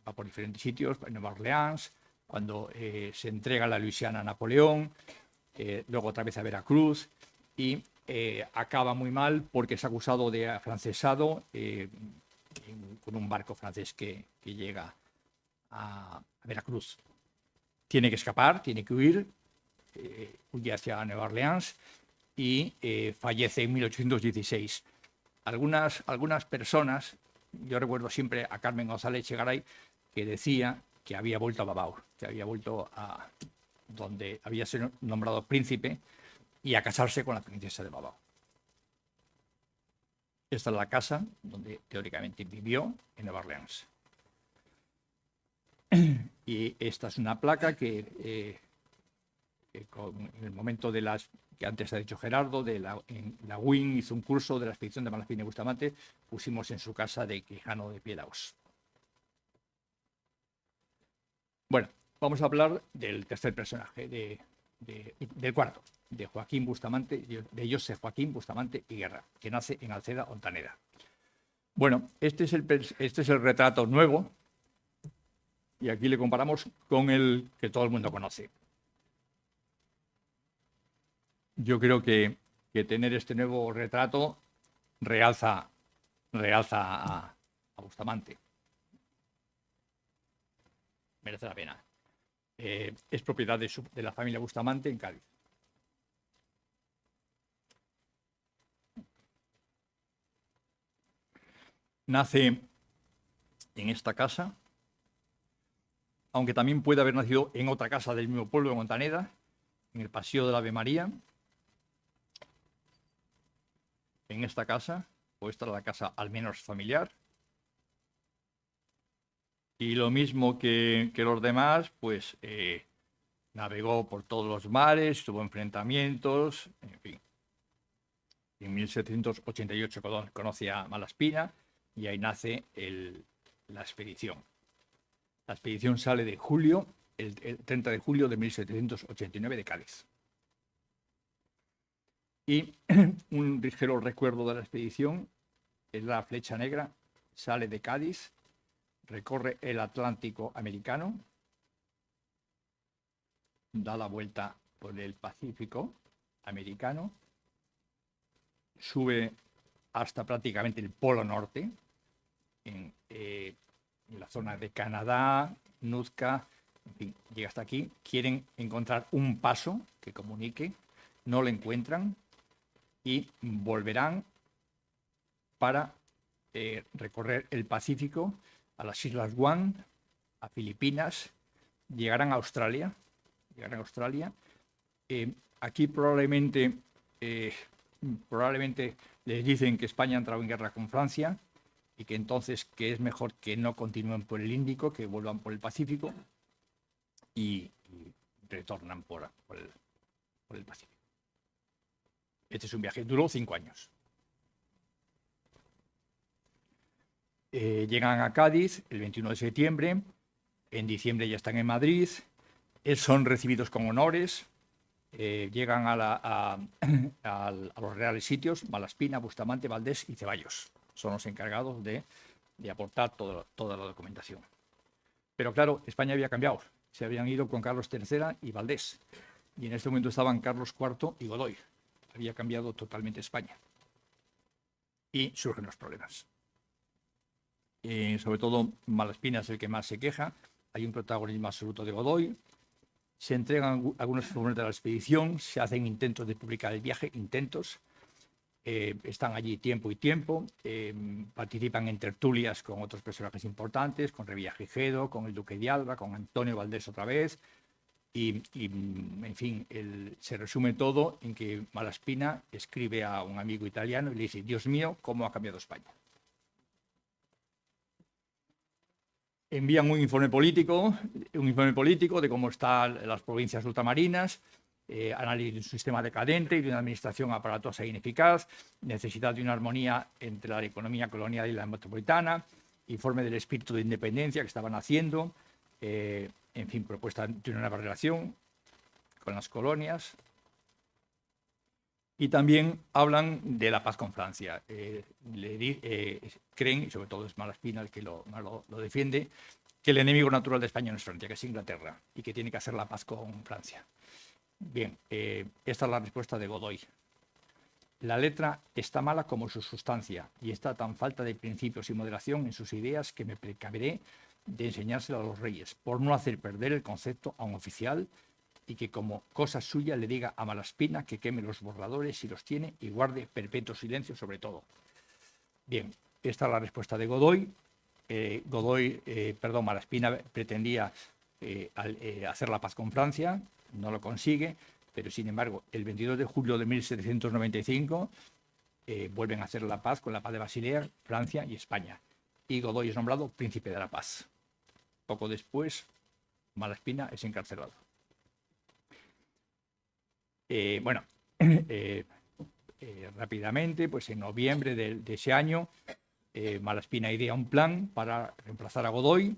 va por diferentes sitios, en Nueva Orleans, cuando se entrega la Luisiana a Napoleón, luego otra vez a Veracruz, y acaba muy mal porque es acusado de afrancesado con un barco francés que llega a Veracruz. Tiene que escapar, tiene que huir, huye hacia Nueva Orleans y fallece en 1816. Algunas personas, yo recuerdo siempre a Carmen González Chegaray, que decía que había vuelto a Babao, que había vuelto a donde había sido nombrado príncipe y a casarse con la princesa de Babao. Esta es la casa donde teóricamente vivió en Nueva Orleans. Y esta es una placa que en el momento de las que antes ha dicho Gerardo, en la UIN hizo un curso de la expedición de Malaspina y Bustamante, pusimos en su casa de Quijano de Piélaos. Bueno, vamos a hablar del tercer personaje, del cuarto, de Joaquín Bustamante, de José Joaquín Bustamante y Guerra, que nace en Alceda, Ontaneda. Bueno, este es el retrato nuevo, y aquí le comparamos con el que todo el mundo conoce. Yo creo que tener este nuevo retrato realza a Bustamante. Merece la pena. Es propiedad de la familia Bustamante en Cádiz. Nace en esta casa, aunque también puede haber nacido en otra casa del mismo pueblo de Montaneda, en el Paseo de la Ave María. En esta casa, o esta es la casa al menos familiar. Y lo mismo que los demás, pues navegó por todos los mares, tuvo enfrentamientos, en fin. En 1788 conoce a Malaspina y ahí nace la expedición. La expedición sale de julio, el 30 de julio de 1789 de Cádiz. Y un ligero recuerdo de la expedición es la Flecha Negra, sale de Cádiz, recorre el Atlántico americano, da la vuelta por el Pacífico americano, sube hasta prácticamente el Polo Norte, en la zona de Canadá, Nootka, en fin, llega hasta aquí. Quieren encontrar un paso que comunique, no lo encuentran y volverán para recorrer el Pacífico a las Islas Guam, a Filipinas, llegarán a Australia. Aquí probablemente les dicen que España ha entrado en guerra con Francia y que entonces que es mejor que no continúen por el Índico, que vuelvan por el Pacífico y retornan por el Pacífico. Este es un viaje, duró 5 años. Llegan a Cádiz el 21 de septiembre, en diciembre ya están en Madrid, son recibidos con honores, llegan a los reales sitios, Malaspina, Bustamante, Valdés y Ceballos. Son los encargados de aportar toda la documentación. Pero claro, España había cambiado, se habían ido con Carlos III y Valdés, y en este momento estaban Carlos IV y Godoy. Había cambiado totalmente España. y surgen los problemas. Sobre todo Malaspina es el que más se queja. Hay un protagonismo absoluto de Godoy. Se entregan algunos informes de la expedición, se hacen intentos de publicar el viaje, están allí tiempo y tiempo, participan en tertulias con otros personajes importantes, con Revillagigedo, con el duque de Alba, con Antonio Valdés otra vez, en fin, se resume todo en que Malaspina escribe a un amigo italiano y le dice: Dios mío, ¿cómo ha cambiado España? Envían un informe político de cómo están las provincias ultramarinas, análisis de un sistema decadente y de una administración aparatosa e ineficaz, necesidad de una armonía entre la economía colonial y la metropolitana, informe del espíritu de independencia que estaban haciendo, en fin, propuesta de una nueva relación con las colonias. Y también hablan de la paz con Francia. Creen, y sobre todo es Malaspina el que lo defiende, que el enemigo natural de España no es Francia, que es Inglaterra, y que tiene que hacer la paz con Francia. Bien, esta es la respuesta de Godoy. La letra está mala como su sustancia, y está tan falta de principios y moderación en sus ideas que me precaveré de enseñárselo a los reyes, por no hacer perder el concepto a un oficial, y que como cosa suya le diga a Malaspina que queme los borradores si los tiene y guarde perpetuo silencio sobre todo. Bien, esta es la respuesta de Godoy. Malaspina pretendía hacer la paz con Francia, no lo consigue, pero sin embargo el 22 de julio de 1795 vuelven a hacer la paz con la paz de Basilea, Francia y España, y Godoy es nombrado príncipe de la paz. Poco después, Malaspina es encarcelado. Rápidamente, pues en noviembre de ese año, Malaspina idea un plan para reemplazar a Godoy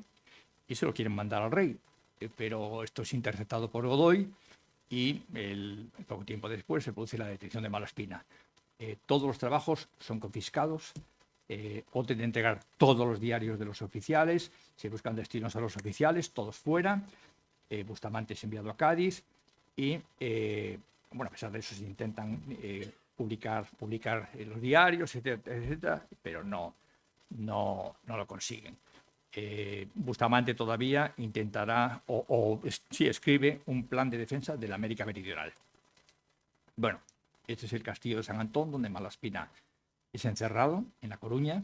y se lo quieren mandar al rey, pero esto es interceptado por Godoy y poco tiempo después se produce la detención de Malaspina. Todos los trabajos son confiscados, orden de entregar todos los diarios de los oficiales, se buscan destinos a los oficiales, todos fuera, Bustamante es enviado a Cádiz y a pesar de eso se intentan publicar los diarios, etcétera, pero no lo consiguen. Bustamante todavía intentará, escribe un plan de defensa de la América Meridional. Bueno, este es el castillo de San Antón, donde Malaspina es encerrado en La Coruña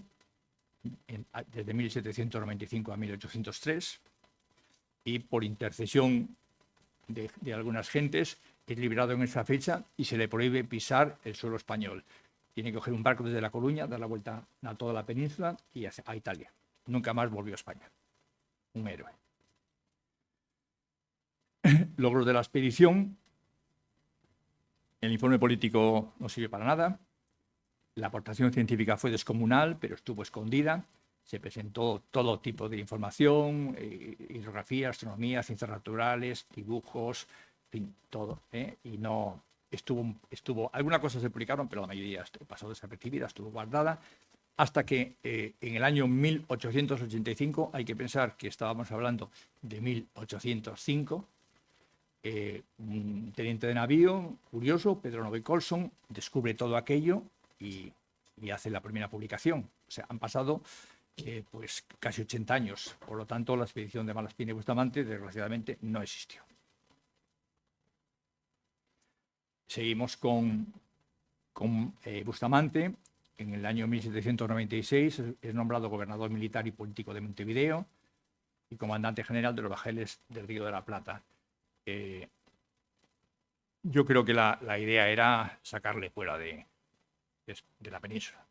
desde 1795 a 1803 y por intercesión de algunas gentes es liberado en esa fecha y se le prohíbe pisar el suelo español. Tiene que coger un barco desde La Coruña, dar la vuelta a toda la península y a Italia. Nunca más volvió a España. Un héroe. Logros de la expedición. El informe político no sirve para nada. La aportación científica fue descomunal, pero estuvo escondida. Se presentó todo tipo de información, hidrografía, astronomía, ciencias naturales, dibujos, en fin, todo. Y no estuvo, algunas cosas se publicaron, pero la mayoría pasó desapercibida, estuvo guardada, hasta que en el año 1885, hay que pensar que estábamos hablando de 1805, un teniente de navío, curioso, Pedro Novoy Colson, descubre todo aquello y hace la primera publicación. O sea, han pasado pues casi 80 años. Por lo tanto, la expedición de Malaspina y Bustamante, desgraciadamente, no existió. Seguimos con Bustamante. En el año 1796 es nombrado gobernador militar y político de Montevideo y comandante general de los bajeles del Río de la Plata. Yo creo que la idea era sacarle fuera de la península.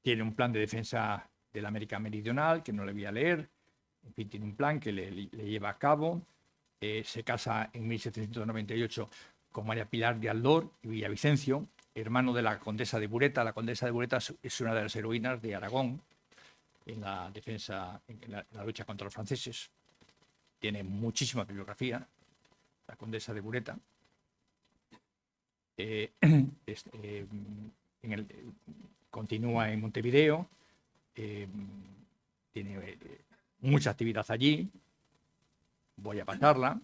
Tiene un plan de defensa de la América Meridional, que no le voy a leer. En fin, tiene un plan que le lleva a cabo. Se casa en 1798 con María Pilar de Aldor y Villavicencio, hermano de la condesa de Bureta. La condesa de Bureta es una de las heroínas de Aragón en la defensa, en la lucha contra los franceses. Tiene muchísima bibliografía, la condesa de Bureta. Continúa en Montevideo, tiene mucha actividad allí, voy a pasarla,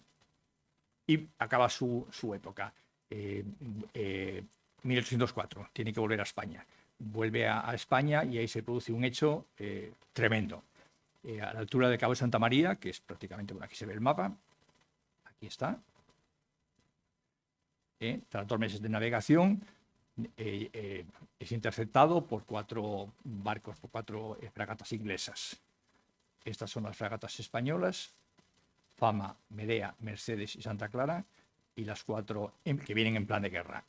y acaba su época. 1804, tiene que volver a España. Vuelve a España y ahí se produce un hecho tremendo. A la altura del Cabo de Santa María, que es prácticamente, bueno, aquí se ve el mapa, aquí está. Tras 2 meses de navegación, es interceptado por 4 barcos, por 4 fragatas inglesas. Estas son las fragatas españolas: Fama, Medea, Mercedes y Santa Clara, y las 4 que vienen en plan de guerra.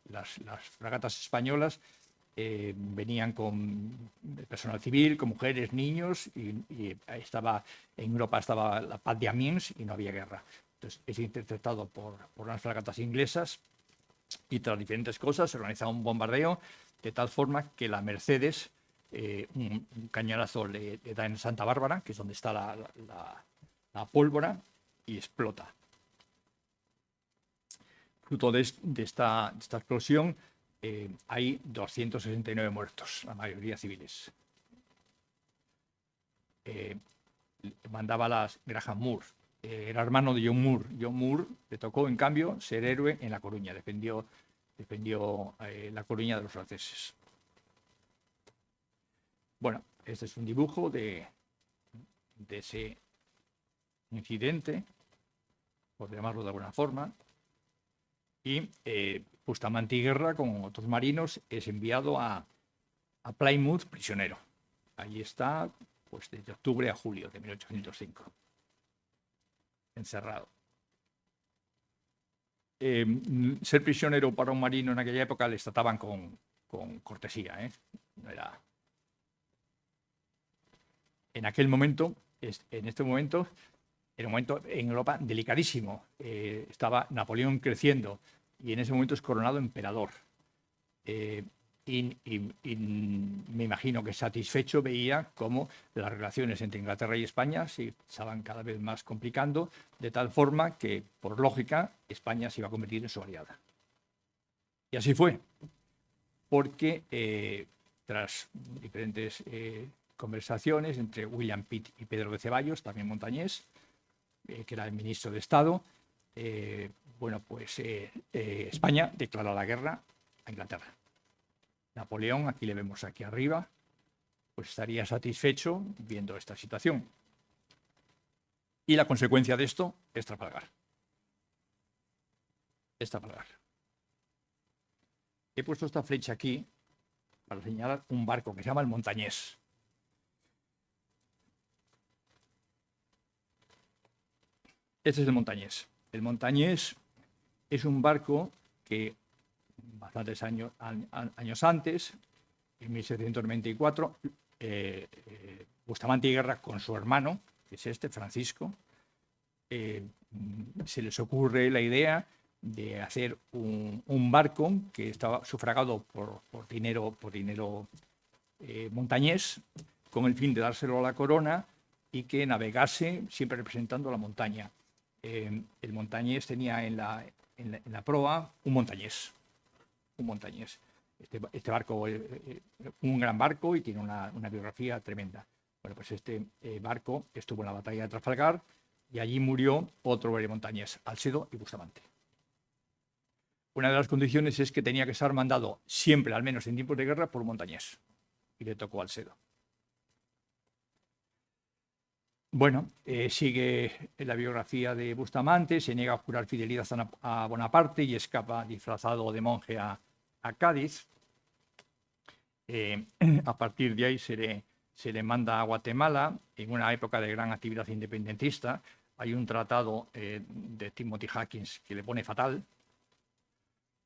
Las fragatas españolas venían con personal civil, con mujeres, niños, y en Europa estaba la paz de Amiens y no había guerra. Entonces es interceptado por unas fragatas inglesas y tras diferentes cosas se organiza un bombardeo de tal forma que la Mercedes, un cañonazo le da en Santa Bárbara, que es donde está la pólvora, y explota. Fruto de esta explosión hay 269 muertos, la mayoría civiles. Mandaba las Graham Moore. Era hermano de John Moore. John Moore le tocó, en cambio, ser héroe en La Coruña. Defendió La Coruña de los franceses. Bueno, este es un dibujo de ese incidente, por llamarlo de alguna forma. Y Bustamante y Guerra, con otros marinos, es enviado a Plymouth prisionero. Allí está, pues, desde octubre a julio de 1805. Encerrado. Ser prisionero para un marino en aquella época les trataban con cortesía, ¿eh? No era... En aquel momento, en este momento, era un momento en Europa delicadísimo. Estaba Napoleón creciendo y en ese momento es coronado emperador. Y me imagino que satisfecho veía cómo las relaciones entre Inglaterra y España se estaban cada vez más complicando, de tal forma que, por lógica, España se iba a convertir en su aliada. Y así fue, porque tras diferentes conversaciones entre William Pitt y Pedro de Ceballos, también montañés, que era el ministro de Estado, España declara la guerra a Inglaterra. Napoleón, aquí le vemos aquí arriba, pues estaría satisfecho viendo esta situación. Y la consecuencia de esto es Trafalgar. He puesto esta flecha aquí para señalar un barco que se llama el Montañés. Este es el Montañés. El Montañés es un barco que bastantes años antes, en 1794, Bustamante y Guerra con su hermano, que es Francisco, se les ocurre la idea de hacer un barco que estaba sufragado por dinero montañés, con el fin de dárselo a la corona y que navegase siempre representando la montaña. El montañés tenía en la proa un montañés. Este barco es un gran barco y tiene una biografía tremenda. Bueno, pues este barco estuvo en la batalla de Trafalgar y allí murió otro montañés, Alcedo y Bustamante. Una de las condiciones es que tenía que estar mandado siempre, al menos en tiempos de guerra, por un montañés. Y le tocó Alcedo. Bueno, sigue la biografía de Bustamante, se niega a jurar fidelidad a Bonaparte y escapa disfrazado de monje a Cádiz. A partir de ahí se le manda a Guatemala en una época de gran actividad independentista. Hay un tratado de Timothy Hawkins que le pone fatal.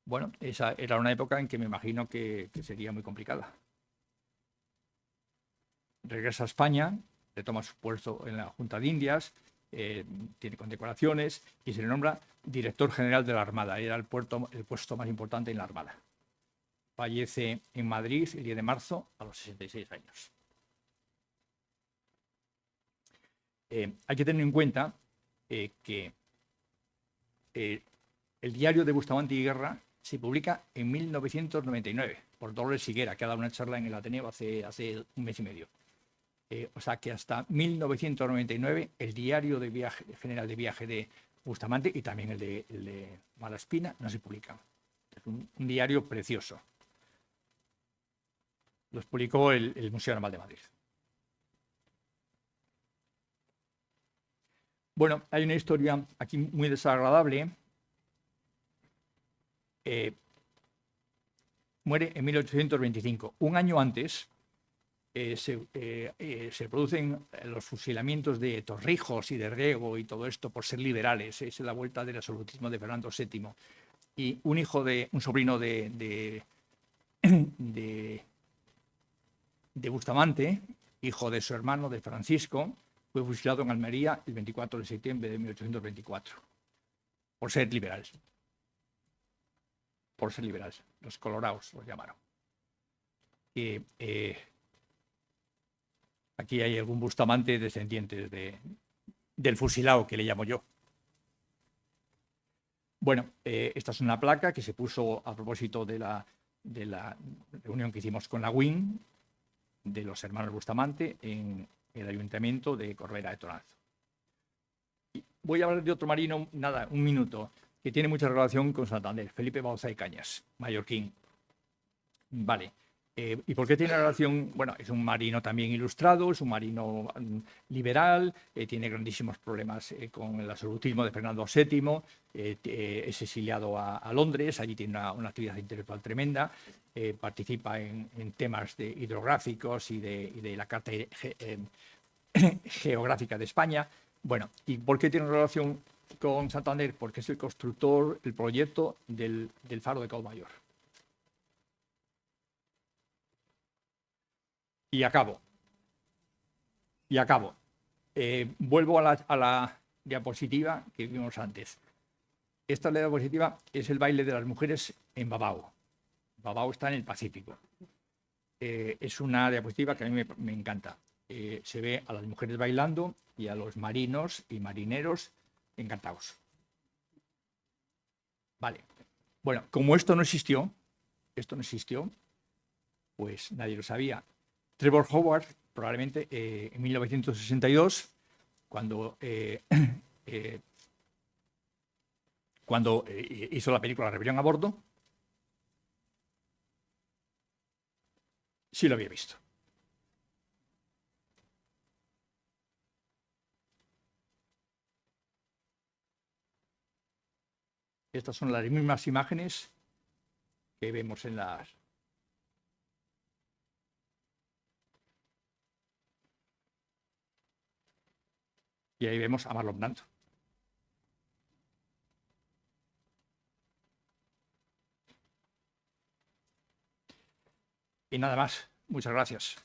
Bueno, esa era una época en que me imagino que sería muy complicada. Regresa a España, le toma su puesto en la Junta de Indias, tiene condecoraciones y se le nombra director general de la Armada. Era el puesto más importante en la Armada. Fallece en Madrid el 10 de marzo a los 66 años. Hay que tener en cuenta que el diario de Bustamante y Guerra se publica en 1999 por Dolores Higuera, que ha dado una charla en el Ateneo hace un mes y medio. O sea que hasta 1999 el diario general de viaje de Bustamante y también el de Malaspina no se publican. un diario precioso. Los publicó el Museo Naval de Madrid. Bueno, hay una historia aquí muy desagradable. Muere en 1825. Un año antes se producen los fusilamientos de Torrijos y de Riego y todo esto por ser liberales. Es la vuelta del absolutismo de Fernando VII. Y un sobrino de Bustamante, hijo de su hermano, de Francisco, fue fusilado en Almería el 24 de septiembre de 1824, por ser liberal. Por ser liberal. Los colorados los llamaron. Aquí hay algún Bustamante descendiente del fusilado, que le llamo yo. Bueno, esta es una placa que se puso a propósito de la reunión que hicimos con la UIN, de los hermanos Bustamante, en el Ayuntamiento de Corbera de Toranzo. Voy a hablar de otro marino, nada, un minuto, que tiene mucha relación con Santander, Felipe Bauzá y Cañas, mallorquín. Vale. ¿Y por qué tiene relación? Bueno, es un marino también ilustrado, es un marino liberal, tiene grandísimos problemas con el absolutismo de Fernando VII, es exiliado a Londres, allí tiene una actividad intelectual tremenda, participa en temas hidrográficos y de la Carta Geográfica de España. Bueno, ¿y por qué tiene relación con Santander? Porque es el constructor, el proyecto del faro de Caumayor. Y acabo. Vuelvo a la diapositiva que vimos antes. Esta diapositiva es el baile de las mujeres en Babao. Babao está en el Pacífico. Es una diapositiva que a mí me encanta. Se ve a las mujeres bailando y a los marinos y marineros encantados. Vale. Bueno, como esto no existió, pues nadie lo sabía. Trevor Howard, probablemente en 1962, cuando hizo la película Rebelión a Bordo, sí lo había visto. Estas son las mismas imágenes que vemos en las... Y ahí vemos a Marlon Brando. Y nada más. Muchas gracias.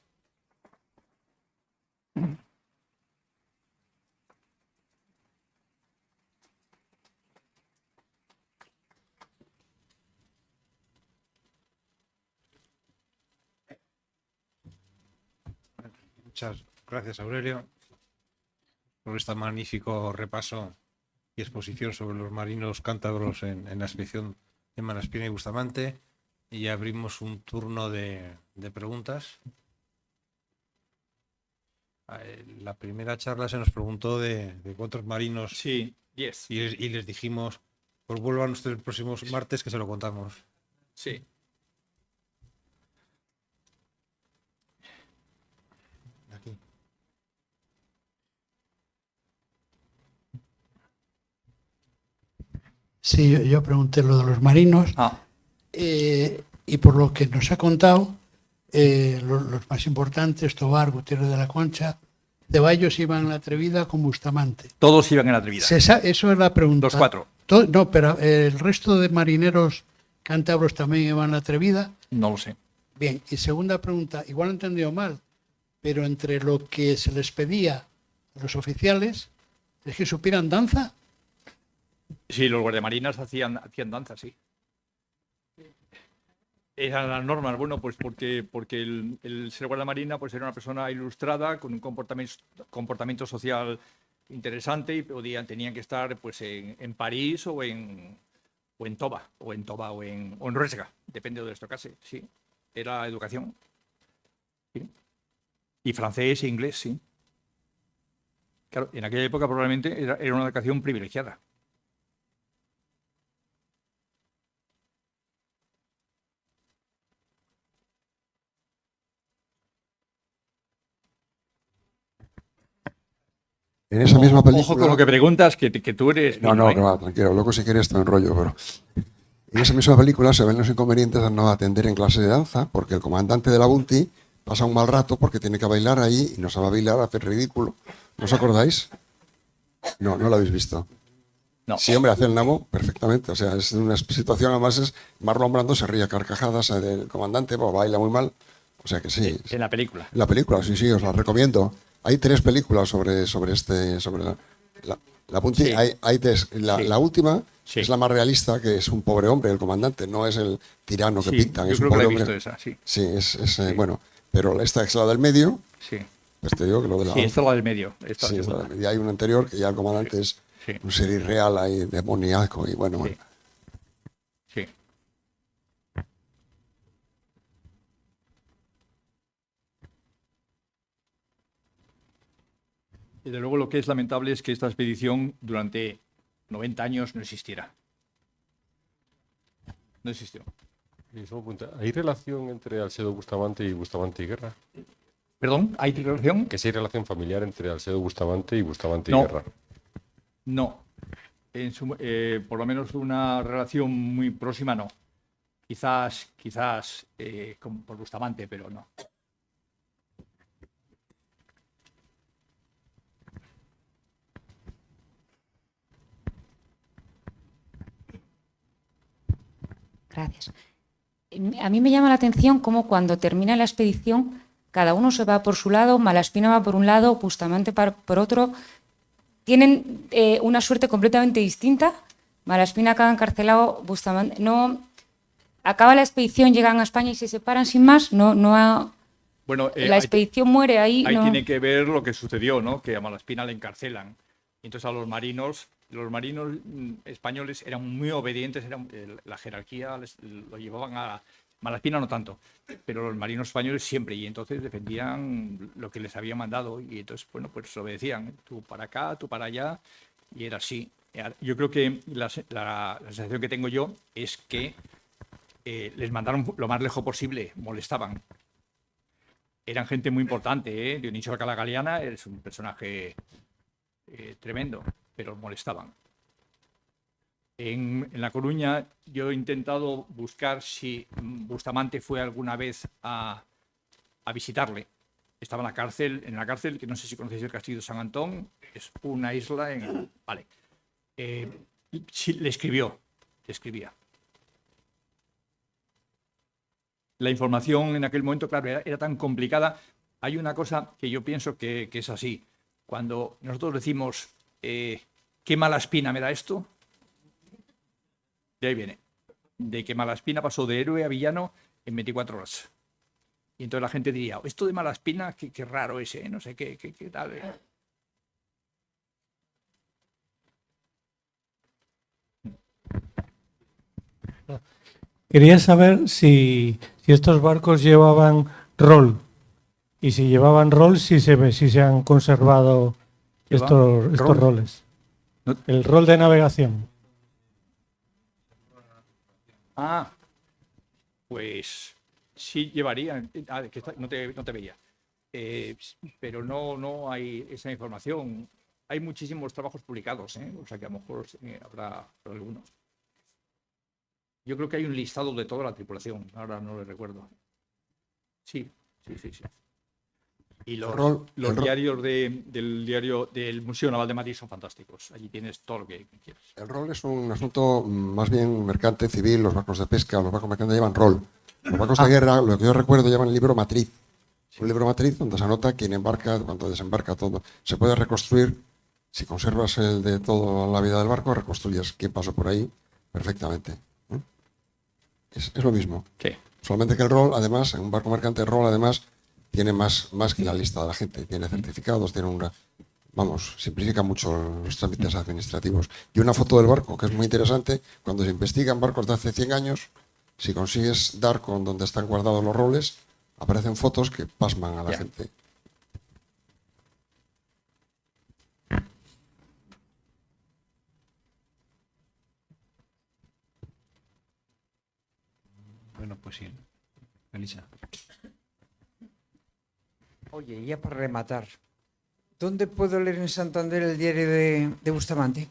Muchas gracias, Aurelio, por este magnífico repaso y exposición sobre los marinos cántabros en la expedición de Malaspina y Bustamante. Y abrimos un turno de preguntas. La primera charla se nos preguntó de cuántos marinos. Sí, 10. Y les dijimos, pues vuelvan ustedes el próximo martes que se lo contamos. Sí. Aquí. Sí, yo pregunté lo de los marinos y por lo que nos ha contado, los más importantes, Tobar, Gutiérrez de la Concha, Ceballos iban en la Atrevida con Bustamante. Todos iban en la Atrevida. Eso es la pregunta. Los 4. No, pero el resto de marineros cántabros también iban en la Atrevida. No lo sé. Bien, y segunda pregunta, igual he entendido mal, pero entre lo que se les pedía a los oficiales es que supieran danza. Sí, los guardiamarinas hacían danza, sí. Eran las normas, bueno, pues porque el ser guardiamarina pues era una persona ilustrada con un comportamiento social interesante y tenían que estar pues en París o en Toba o en Ruesga, depende de donde les tocase, sí. Era educación. ¿Sí? Y francés e inglés, sí. Claro, en aquella época probablemente era una educación privilegiada. En esa misma película... Ojo con lo que preguntas, que tú eres... No, que va, tranquilo. Luego si quieres te enrollo, pero... En esa misma película se ven los inconvenientes de no atender en clase de danza, porque el comandante de la Bounty pasa un mal rato porque tiene que bailar ahí y no sabe bailar, hace ridículo. ¿No os acordáis? No lo habéis visto. No. Sí, hombre, hace el nabo perfectamente. O sea, es una situación, además es Marlon Brando se ría a carcajadas del comandante, pues, baila muy mal. O sea que sí. En la película. En la película, sí, os la recomiendo. Hay 3 películas sobre la Bounty. Sí. Hay 3. La última sí. es la más realista, que es un pobre hombre, el comandante, no es el tirano que sí, pintan. Yo es creo un pobre que la he hombre. visto esa, sí. Sí, sí. Bueno, pero esta es la del medio. Sí. Pues te digo que lo de la... Sí, esta es la del medio. Sí, es la del medio. Y hay un anterior que ya el comandante es un ser irreal ahí, demoníaco y bueno. Sí. Y de luego lo que es lamentable es que esta expedición durante 90 años no existiera. No existió. ¿Hay relación entre Alcedo Bustamante y Guerra? ¿Perdón? ¿Hay relación? ¿Que si hay relación familiar entre Alcedo Bustamante y No. Guerra? No. Por lo menos una relación muy próxima no. Quizás por Bustamante, pero no. Gracias. A mí me llama la atención cómo cuando termina la expedición cada uno se va por su lado, Malaspina va por un lado, Bustamante por otro. Tienen una suerte completamente distinta. Malaspina acaba encarcelado, Bustamante no. Acaba la expedición, llegan a España y se separan sin más. Bueno, la expedición muere ahí. Ahí tiene que ver lo que sucedió, ¿no? Que a Malaspina le encarcelan. Y entonces a los marinos españoles eran muy obedientes, la jerarquía lo llevaban a... Malaspina no tanto, pero los marinos españoles siempre, y entonces defendían lo que les había mandado, y entonces, bueno, pues obedecían, tú para acá, tú para allá, y era así. Yo creo que la sensación que tengo yo es que les mandaron lo más lejos posible, molestaban. Eran gente muy importante, ¿eh? Dionisio Alcalá Galiana es un personaje tremendo, pero molestaban. En La Coruña yo he intentado buscar si Bustamante fue alguna vez a visitarle. Estaba en la cárcel, que no sé si conocéis el Castillo de San Antón, es una isla en... Vale. Sí, le escribía. La información en aquel momento, claro, era tan complicada. Hay una cosa que yo pienso que es así. Cuando nosotros decimos, ¿qué Malaspina me da esto? De ahí viene. De que Malaspina pasó de héroe a villano en 24 horas. Y entonces la gente diría, esto de Malaspina, qué raro es, no sé qué tal. Quería saber si estos barcos llevaban rol. Y si llevaban rol, si se han conservado estos roles. ¿No? El rol de navegación. Pues sí llevarían. No te veía. Pero no hay esa información. Hay muchísimos trabajos publicados, o sea que a lo mejor habrá algunos. Yo creo que hay un listado de toda la tripulación, ahora no lo recuerdo. Sí. Y los diarios del Museo Naval de Madrid son fantásticos. Allí tienes todo lo que quieras. El rol es un asunto más bien mercante, civil. Los barcos de pesca, los barcos mercantes llevan rol. Los barcos de guerra, lo que yo recuerdo, llevan el libro matriz. Un libro matriz donde se anota quién embarca, cuánto desembarca, todo. Se puede reconstruir, si conservas el de toda la vida del barco, reconstruyes quién pasó por ahí perfectamente. Es lo mismo. Sí. Solamente que el rol, además, en un barco mercante, el rol, además, tiene más que la lista de la gente. Tiene certificados, tiene simplifica mucho los trámites administrativos. Y una foto del barco, que es muy interesante, cuando se investigan barcos de hace 100 años, si consigues dar con donde están guardados los roles, aparecen fotos que pasman a la gente. Bueno, pues sí. Elisa. Oye, ya para rematar, ¿Dónde puedo leer en Santander el diario de Bustamante?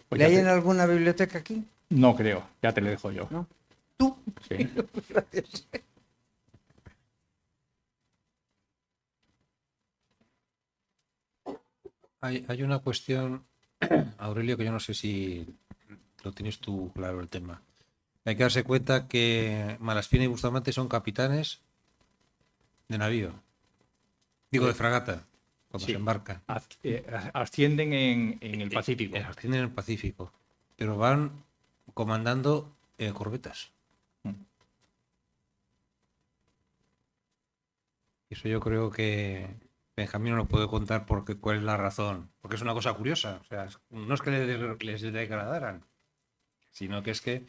Pues ¿Le ya hay te- en alguna biblioteca aquí? No creo, ya te lo dejo yo. ¿No? ¿Tú? Sí. Gracias. Hay una cuestión, Aurelio, que yo no sé si lo tienes tú claro el tema. Hay que darse cuenta que Malaspina y Bustamante son capitanes de navío. Digo, de fragata, cuando Sí. se embarcan. Ascienden en el Pacífico. Ascienden en el Pacífico, pero van comandando corbetas. Mm. Eso yo creo que Benjamín no lo puede contar porque cuál es la razón. Porque es una cosa curiosa. O sea, no es que les degradaran, sino que es que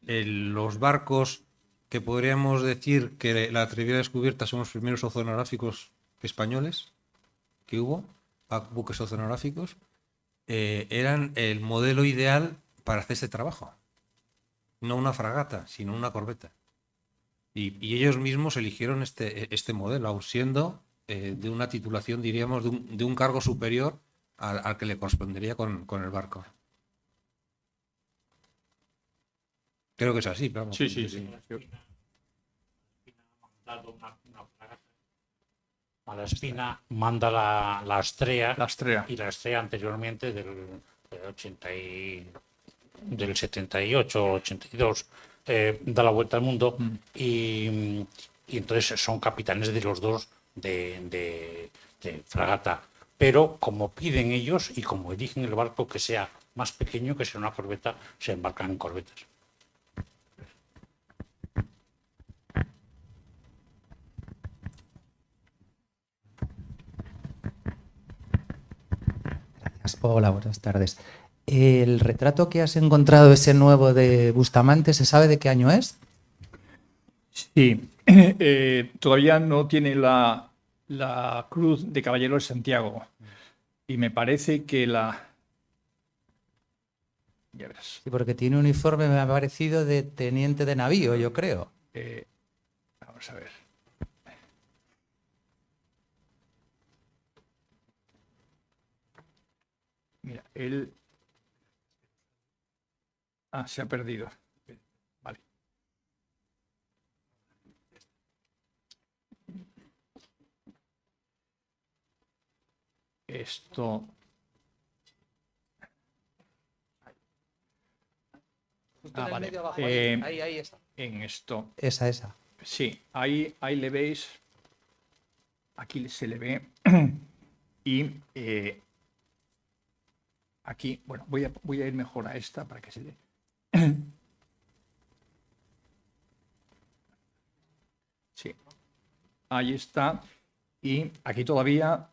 los barcos que podríamos decir que la Atrevidas Descubiertas son los primeros oceanográficos españoles que hubo, buques oceanográficos, eran el modelo ideal para hacer este trabajo. No una fragata, sino una corbeta. Y ellos mismos eligieron este modelo, aun siendo de una titulación, diríamos, de un cargo superior al que le correspondería con el barco. Creo que es así, pero vamos. Sí, sí, sí. Malaspina manda la Astrea, La Astrea. y la Astrea anteriormente del 78 o 82 da la vuelta al mundo y entonces son capitanes de los dos de fragata. Pero como piden ellos y como eligen el barco que sea más pequeño, que sea una corbeta, se embarcan en corbetas. Hola, buenas tardes. El retrato que has encontrado, ese nuevo de Bustamante, ¿se sabe de qué año es? Sí, todavía no tiene la cruz de Caballero de Santiago. Y me parece que la... Ya verás. Sí, porque tiene un uniforme, me ha parecido, de teniente de navío, yo creo. Vamos a ver. Mira, él... Ah, se ha perdido. Vale. Esto... Ah, vale. Ahí está. En esto. Esa. Sí, ahí le veis. Aquí se le ve. Y aquí, bueno, voy a ir mejor a esta para que se le. Sí, ahí está. Y aquí todavía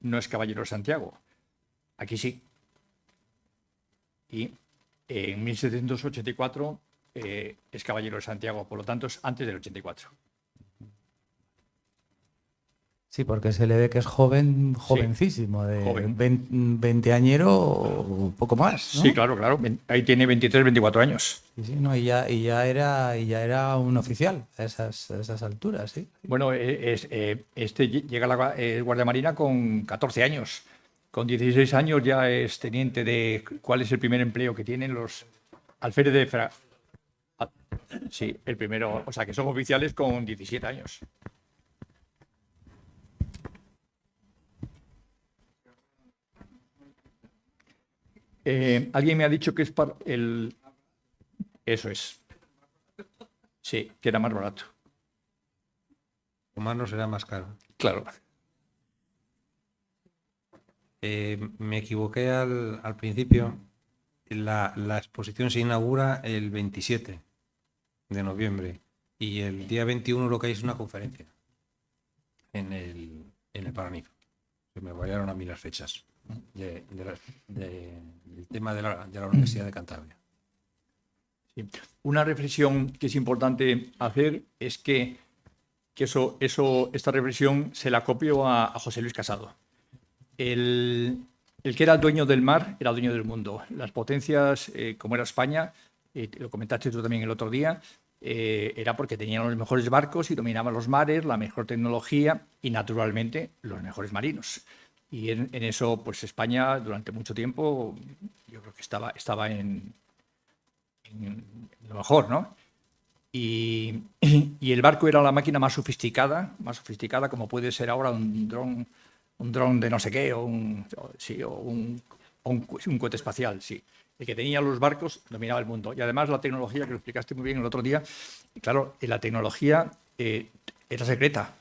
no es Caballero de Santiago. Aquí sí. Y en 1784 es Caballero de Santiago, por lo tanto es antes del 84. Sí, porque se le ve que es jovencísimo, de joven. 20añero o un poco más, ¿no? Sí, claro. Ahí tiene 23, 24 años. Sí, no, y ya era un oficial a esas alturas, sí. Bueno, este llega a la Guardia Marina con 14 años. Con 16 años ya es teniente de... ¿Cuál es el primer empleo que tienen los alférez de... Sí, el primero. O sea, que son oficiales con 17 años. Alguien me ha dicho que es para el... Eso es. Sí, que era más barato. Humano será más caro. Claro. Me equivoqué al principio. La exposición se inaugura el 27 de noviembre y el día 21 lo que hay es una conferencia en el Paranif. Se me variaron a mí las fechas del tema de la Universidad de Cantabria. Sí. Una reflexión que es importante hacer es que esta reflexión se la copio a José Luis Casado. El que era el dueño del mar era el dueño del mundo. Las potencias, como era España, lo comentaste tú también el otro día, era porque tenían los mejores barcos y dominaban los mares, la mejor tecnología y, naturalmente, los mejores marinos. Y en eso, pues España, durante mucho tiempo, yo creo que estaba en lo mejor, ¿no? Y el barco era la máquina más sofisticada como puede ser ahora un dron de no sé qué, o un cohete espacial, sí. El que tenía los barcos dominaba el mundo. Y además la tecnología, que lo explicaste muy bien el otro día, claro, la tecnología era secreta.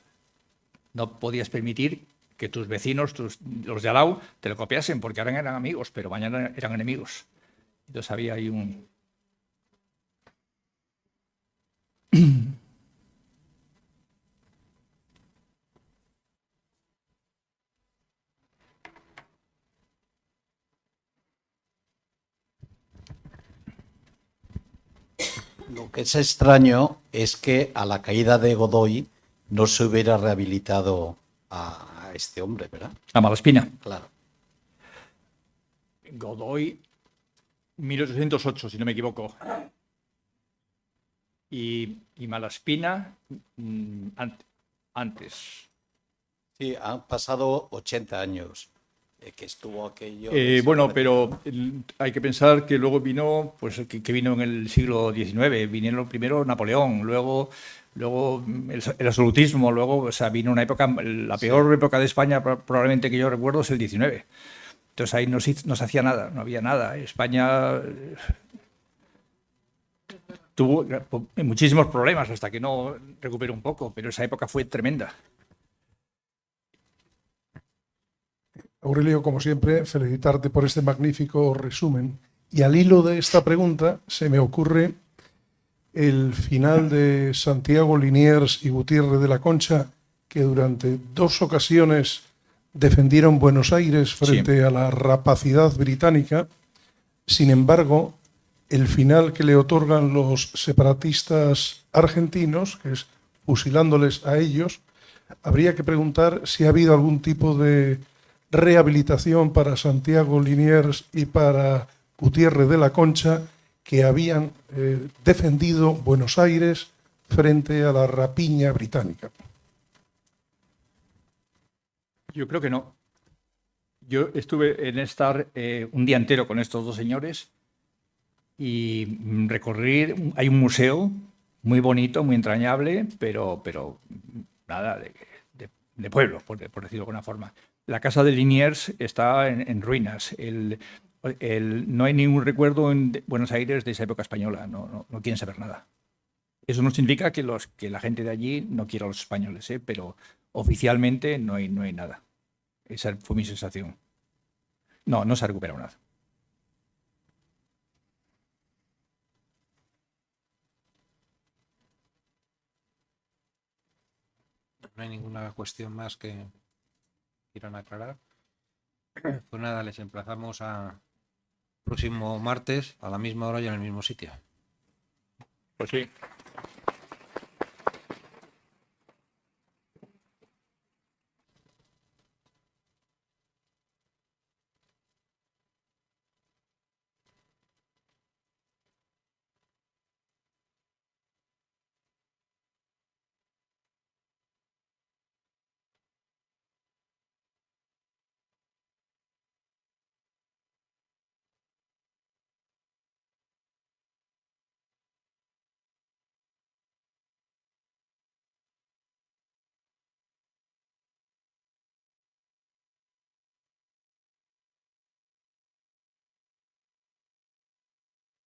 No podías permitir que tus vecinos, los de al lado, te lo copiasen, porque ahora eran amigos, pero mañana eran enemigos. Entonces había ahí un... Lo que es extraño es que a la caída de Godoy no se hubiera rehabilitado a este hombre, ¿verdad? A Malaspina. Claro. Godoy, 1808, si no me equivoco. Y Malaspina, antes. Sí, han pasado 80 años que estuvo aquello. Bueno, pero hay que pensar que luego vino, pues que vino en el siglo XIX. Vinieron primero Napoleón, luego el absolutismo, luego, o sea, vino una época, la peor época de España probablemente que yo recuerdo es el XIX. Entonces ahí no se hacía nada, no había nada. España tuvo muchísimos problemas hasta que no recuperó un poco, pero esa época fue tremenda. Aurelio, como siempre, felicitarte por este magnífico resumen. Y al hilo de esta pregunta se me ocurre el final de Santiago Liniers y Gutiérrez de la Concha, que durante 2 ocasiones defendieron Buenos Aires frente a la rapacidad británica. Sin embargo, el final que le otorgan los separatistas argentinos, que es fusilándoles a ellos, habría que preguntar si ha habido algún tipo de rehabilitación para Santiago Liniers y para Gutiérrez de la Concha, que habían defendido Buenos Aires frente a la rapiña británica. Yo creo que no. Yo estuve en estar un día entero con estos 2 señores y recorrí. Hay un museo muy bonito, muy entrañable, pero nada de pueblo, por decirlo de alguna forma. La casa de Liniers está en ruinas. No hay ningún recuerdo en Buenos Aires de esa época española. No quieren saber nada. Eso no significa que la gente de allí no quiera a los españoles, pero oficialmente no hay nada. Esa fue mi sensación. No se ha recuperado nada. No hay ninguna cuestión más que quieran aclarar. Pues nada, les emplazamos a próximo martes a la misma hora y en el mismo sitio. Pues sí.